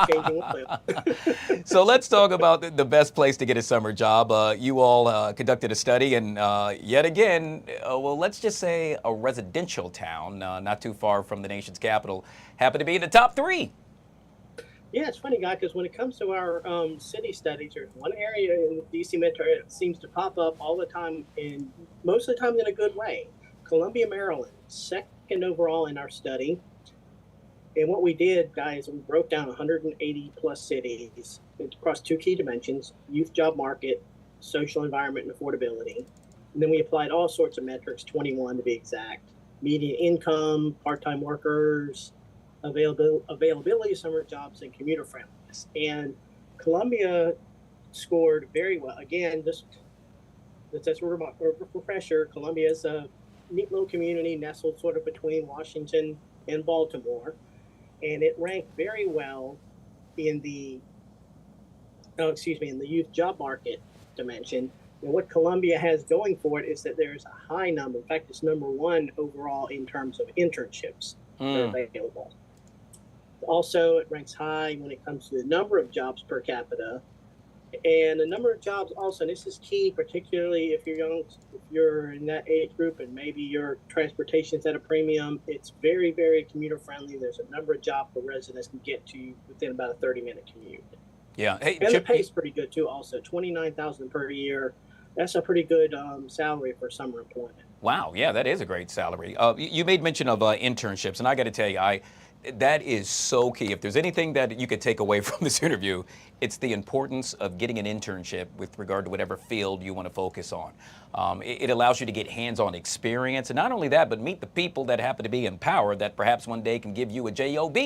changing oil. So let's talk about the best place to get a summer job. You all conducted a study, and yet again, well, let's just say a residential town, not too far from the nation's capital, happened to be in the top 3. Yeah, it's funny, Guy, because when it comes to our city studies, there's one area in the D.C. metro that seems to pop up all the time, and most of the time in a good way. Columbia, Maryland, second overall in our study. And what we did, guys, we broke down 180 plus cities across 2 key dimensions: youth job market, social environment, and affordability. And then we applied all sorts of metrics, 21 to be exact: median income, part-time workers, availability of summer jobs, and commuter friendliness. And Columbia scored very well. Again, just that's a refresher. Columbia is a neat little community nestled sort of between Washington and Baltimore, and it ranked very well in the in the youth job market dimension. And what Columbia has going for it is that there's a high number. In fact, it's number 1 overall in terms of internships. that are available. Also, it ranks high when it comes to the number of jobs per capita. And the number of jobs also, and this is key, particularly if you're young, if you're in that age group and maybe your transportation's at a premium, it's very, very commuter friendly. There's a number of jobs where residents can get to within about a 30-minute commute. Yeah. Hey, and Chip, the pay's pretty good too also, $29,000 per year. That's a pretty good salary for summer employment. Wow, yeah, that is a great salary. You made mention of internships, and I got to tell you, that is so key. If there's anything that you could take away from this interview, it's the importance of getting an internship with regard to whatever field you want to focus on. It allows you to get hands-on experience, and not only that, but meet the people that happen to be in power that perhaps one day can give you a job.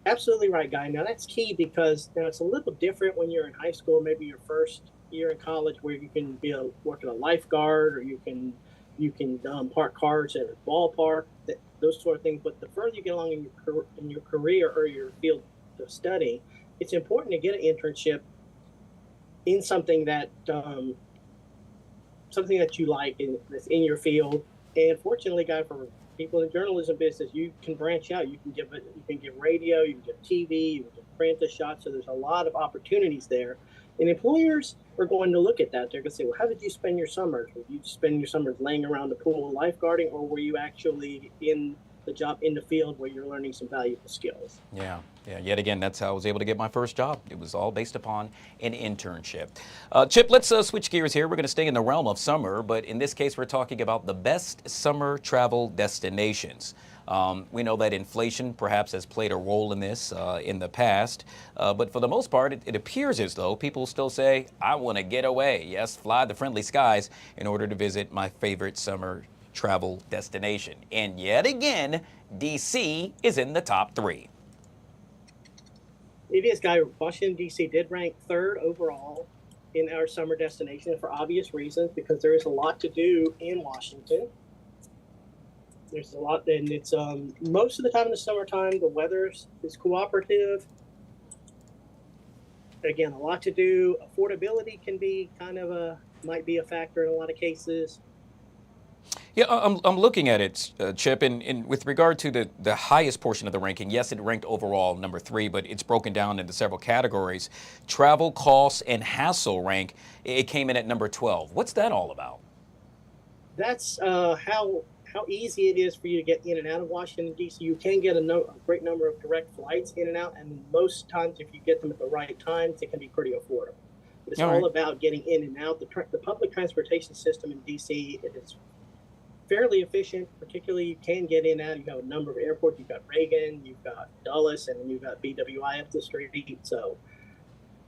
Absolutely right, Guy. Now that's key because now it's a little different when you're in high school, maybe your first year in college, where you can be working a lifeguard, or you can park cars at a ballpark, those sort of things. But the further you get along in your career or your field of study, it's important to get an internship in something that you like that's in your field. And fortunately, Guy, for people in the journalism business, you can branch out. You can give radio, you can give TV, you can give print a shot. So there's a lot of opportunities there. And employers are going to look at that. They're going to say, well, how did you spend your summers? Did you spend your summers laying around the pool lifeguarding, or were you actually in the job in the field where you're learning some valuable skills? Yeah, yet again, that's how I was able to get my first job. It was all based upon an internship. Chip, let's switch gears here. We're going to stay in the realm of summer, but in this case, we're talking about the best summer travel destinations. We know that inflation perhaps has played a role in this in the past, but for the most part, it appears as though people still say, I want to get away. Yes, fly the friendly skies in order to visit my favorite summer travel destination. And yet again, D.C. is in the top 3. It is, Guy. Washington, D.C. did rank 3rd overall in our summer destination for obvious reasons, because there is a lot to do in Washington. There's a lot, and it's most of the time in the summertime, the weather is cooperative. Again, a lot to do. Affordability can be might be a factor in a lot of cases. Yeah, I'm looking at it, Chip, and with regard to the highest portion of the ranking, yes, it ranked overall number 3, but it's broken down into several categories. Travel costs and hassle rank, it came in at number 12. What's that all about? That's how easy it is for you to get in and out of Washington, D.C. You can get a great number of direct flights in and out, and most times, if you get them at the right times, they can be pretty affordable. But it's all about getting in and out. The public transportation system in D.C. is fairly efficient. Particularly, you can get in and out. You have a number of airports. You've got Reagan, you've got Dulles, and then you've got BWI up the street. So,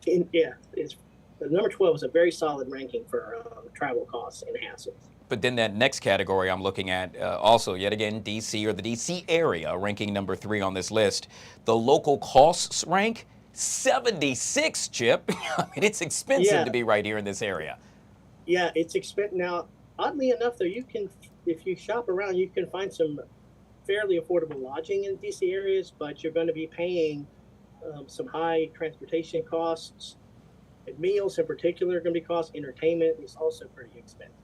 it's number 12 is a very solid ranking for travel costs and hassles. But then that next category I'm looking at, also yet again, D.C. or the D.C. area, ranking number 3 on this list. The local costs rank 76, Chip. I mean, it's expensive to be right here in this area. Yeah, it's expensive. Now, oddly enough, though, you can, if you shop around, you can find some fairly affordable lodging in D.C. areas, but you're going to be paying some high transportation costs. And meals in particular are going to be cost. Entertainment is also pretty expensive.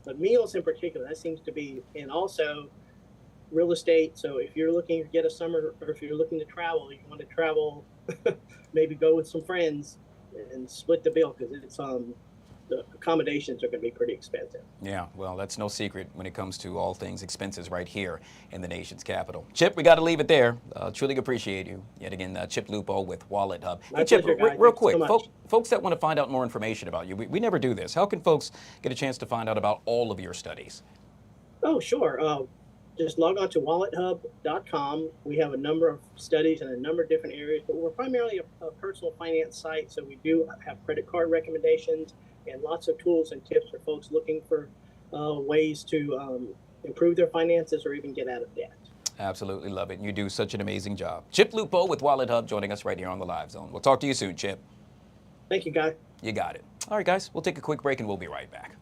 But meals in particular, that seems to be, and also real estate. So if you're looking to get a summer, or if you're looking to travel, you want to travel, maybe go with some friends and split the bill, because it's the accommodations are going to be pretty expensive. Yeah, well, that's no secret when it comes to all things expenses right here in the nation's capital. Chip, we got to leave it there. Truly appreciate you. Yet again, Chip Lupo with WalletHub. Hey, Chip, real quick, folks that want to find out more information about you, we never do this. How can folks get a chance to find out about all of your studies? Oh, sure. Just log on to wallethub.com. We have a number of studies in a number of different areas, but we're primarily a personal finance site, so we do have credit card recommendations and lots of tools and tips for folks looking for ways to improve their finances or even get out of debt. Absolutely love it. You do such an amazing job. Chip Lupo with WalletHub joining us right here on the Live Zone. We'll talk to you soon, Chip. Thank you, Guy. You got it. All right, guys, we'll take a quick break and we'll be right back.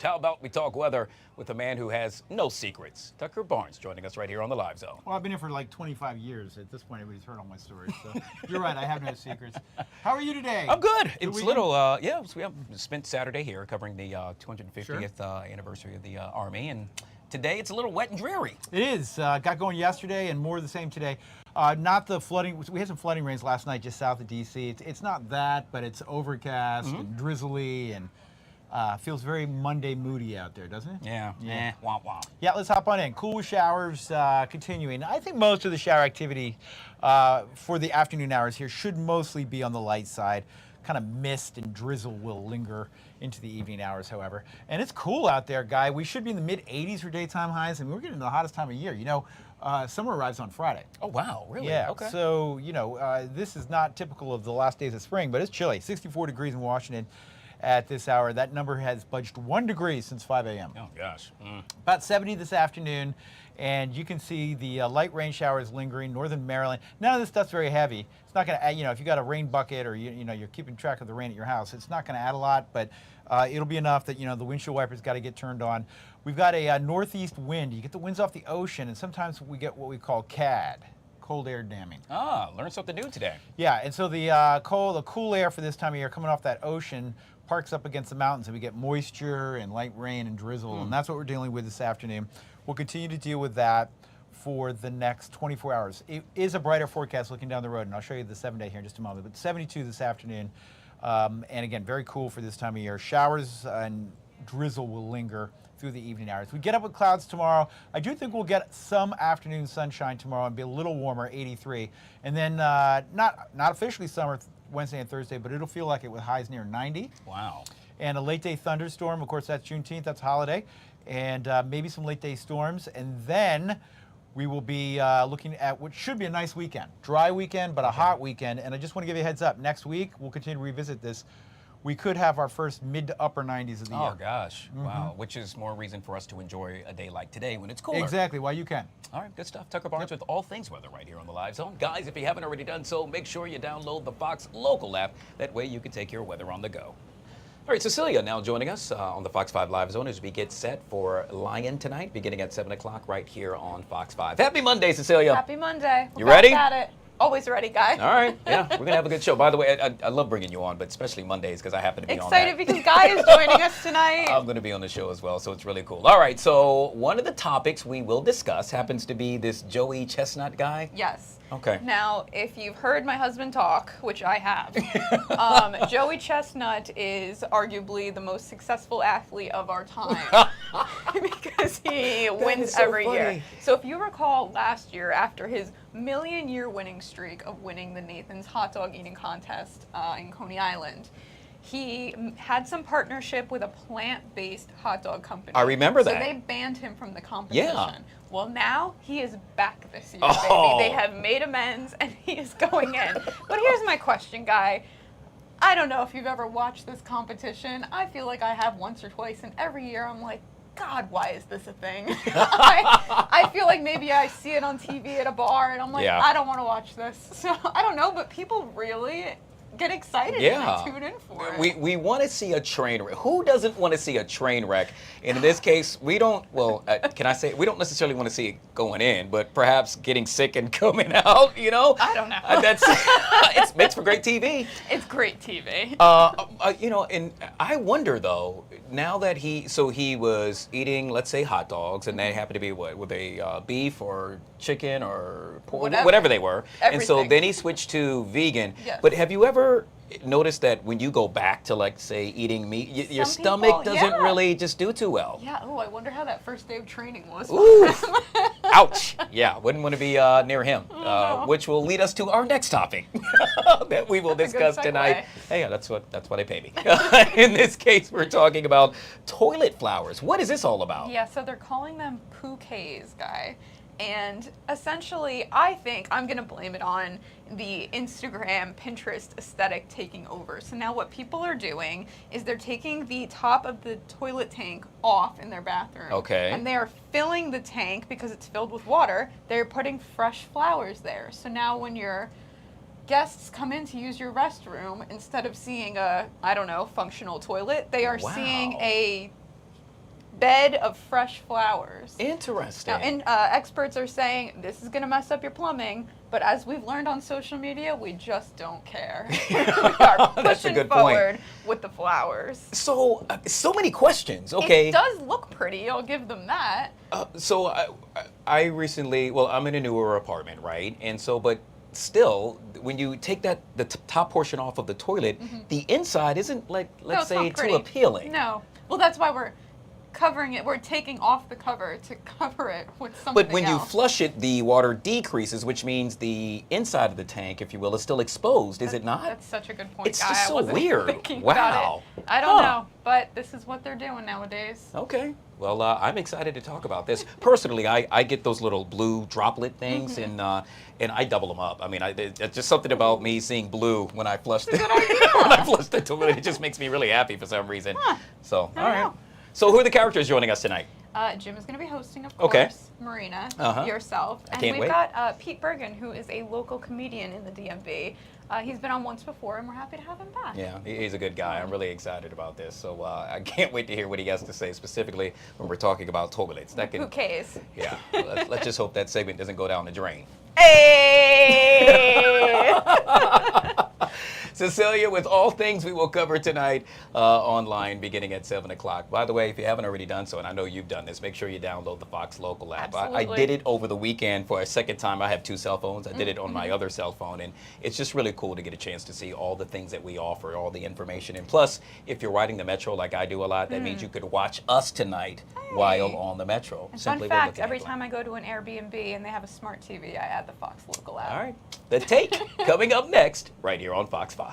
How about we talk weather with a man who has no secrets? Tucker Barnes joining us right here on the Live Zone. Well, I've been here for like 25 years. At this point, everybody's heard all my stories. So you're right, I have no secrets. How are you today? I'm good. Good It's weekend? little, yeah, so we have spent Saturday here covering the 250th anniversary of the Army, and today it's a little wet and dreary. It is. Got going yesterday and more of the same today. Not the flooding. We had some flooding rains last night just south of D.C. It's not that, but it's overcast and drizzly and feels very Monday moody out there, doesn't it? Yeah. Yeah. Womp womp. Yeah, let's hop on in. Cool showers continuing. I think most of the shower activity for the afternoon hours here should mostly be on the light side. Kind of mist and drizzle will linger into the evening hours, however. And it's cool out there, Guy. We should be in the mid-80s for daytime highs, and we're getting the hottest time of year. You know, summer arrives on Friday. Oh, wow. Really? Yeah. Okay. So, you know, this is not typical of the last days of spring, but it's chilly. 64 degrees in Washington at this hour. That number has budged 1 degree since 5 a.m. Oh, gosh. About 70 this afternoon, and you can see the light rain showers lingering. Northern Maryland. None of this stuff's very heavy. It's not going to add, you know, if you got a rain bucket or you know you're keeping track of the rain at your house, it's not going to add a lot, but it'll be enough that, you know, the windshield wipers got to get turned on. We've got a northeast wind. You get the winds off the ocean, and sometimes we get what we call CAD, cold air damming. Ah, learned something new today. Yeah, and so the cool air for this time of year coming off that ocean parks up against the mountains, and we get moisture and light rain and drizzle, and that's what we're dealing with this afternoon. We'll continue to deal with that for the next 24 hours. It is a brighter forecast looking down the road, and I'll show you the 7-day here in just a moment, but 72 this afternoon, and again, very cool for this time of year. Showers and drizzle will linger through the evening hours. We get up with clouds tomorrow. I do think we'll get some afternoon sunshine tomorrow and be a little warmer, 83, and then not officially summer Wednesday and Thursday, but it'll feel like it with highs near 90. Wow. And a late day thunderstorm, of course, that's Juneteenth, that's holiday, and maybe some late day storms. And then we will be looking at what should be a nice weekend. Dry weekend, but a hot weekend. And I just want to give you a heads up. Next week, we'll continue to revisit this. We could have our first mid to upper 90s of the year. Oh, gosh. Wow. Which is more reason for us to enjoy a day like today when it's cooler. Exactly. Why you can. All right, good stuff. Tucker Barnes with all things weather right here on the Live Zone. Guys, if you haven't already done so, make sure you download the Fox local app. That way you can take your weather on the go. All right, Cecilia now joining us on the Fox 5 Live Zone as we get set for Lion tonight, beginning at 7 o'clock right here on Fox 5. Happy Monday, Cecilia. Happy Monday. You ready? Back at it. Always ready, Guy. All right, yeah, we're going to have a good show. By the way, I love bringing you on, but especially Mondays because I happen to be on that. Excited because Guy is joining us tonight. I'm going to be on the show as well, so it's really cool. All right, so one of the topics we will discuss happens to be this Joey Chestnut guy. Yes. Okay. Now, if you've heard my husband talk, which I have, Joey Chestnut is arguably the most successful athlete of our time because he wins so every funny. year. So if you recall last year, after his million-year winning streak of winning the Nathan's hot dog eating contest in Coney Island, he had some partnership with a plant-based hot dog company. I remember that. So they banned him from the competition. Yeah. Well, now he is back this year, Oh. baby. They have made amends, and he is going in. But here's my question, Guy. I don't know if you've ever watched this competition. I feel like I have once or twice, and every year I'm like, God, why is this a thing? I feel like maybe I see it on TV at a bar, and I'm like, Yeah. I don't want to watch this. So I don't know, but people really get excited Yeah. and they tune in for it. We want to see a train wreck. Who doesn't want to see a train wreck? And in this case, we don't, well, can I say, we don't necessarily want to see it going in, but perhaps getting sick and coming out, you know? I don't know. It's meant for great TV. It's great TV. You know, and I wonder though, now that he was eating, let's say, hot dogs, and they happen to be what, with a beef or chicken or pork, whatever they were. And so Everything. then he switched to vegan. Yes. But have you ever noticed that when you go back to, like, say, eating meat, your Some stomach people- doesn't yeah. really just do too well? Yeah, oh, I wonder how that first day of training was. Ooh. Ouch. Yeah, wouldn't want to be near him, no. which will lead us to our next topic that we will That's a good discuss tonight. segue. Hey, yeah, that's why they pay me. In this case, we're talking about toilet flowers. What is this all about? Yeah, so they're calling them bouquets, Guy. And essentially, I think I'm going to blame it on the Instagram, Pinterest aesthetic taking over. So now what people are doing is they're taking the top of the toilet tank off in their bathroom. Okay. And they are filling the tank because it's filled with water. They're putting fresh flowers there. So now when your guests come in to use your restroom, instead of seeing a, I don't know, functional toilet, they are Wow. seeing a bed of fresh flowers. Interesting. Now, experts are saying this is going to mess up your plumbing, but as we've learned on social media, we just don't care. We are That's a pushing good forward point. with the flowers. So, so many questions. Okay. It does look pretty. I'll give them that. So I recently, well, I'm in a newer apartment, right? And so, but still, when you take the top portion off of the toilet, the inside isn't like, let's say, too appealing. No. Well, that's why we're covering it. We're taking off the cover to cover it with something But when you else. flush it, the water decreases, which means the inside of the tank, if you will, is still exposed, is it not? That's such a good point, It's Guy. just so I wasn't weird. thinking Wow. about it. I don't know, but this is what they're doing nowadays. Okay. Well, I'm excited to talk about this. Personally, I get those little blue droplet things, and I double them up. I mean, it's just something about me seeing blue when I flush the when I flush the toilet. It just makes me really happy for some reason. So, all right. So, who are the characters joining us tonight? Jim is going to be hosting, of course. Okay. Marina, Uh-huh. yourself. I And can't we've wait. got Pete Bergen, who is a local comedian in the DMV. He's been on once before, and we're happy to have him back. Yeah, he's a good guy. I'm really excited about this. So I can't wait to hear what he has to say, specifically when we're talking about toilets. That can, Bouquets. yeah, let's just hope that segment doesn't go down the drain. Hey! Cecilia, with all things we will cover tonight online beginning at 7 o'clock. By the way, if you haven't already done so, and I know you've done this, make sure you download the Fox Local app. I Absolutely. did it over the weekend for a second time. I have two cell phones. I did it on my other cell phone, and it's just really cool to get a chance to see all the things that we offer, all the information. And plus, if you're riding the Metro like I do a lot, that means you could watch us tonight while on the Metro. And Simply fun by fact, looking at every Glenn. time I go to an Airbnb and they have a smart TV, I add the Fox Local app. All right. The Take coming up next, right here on Fox 5.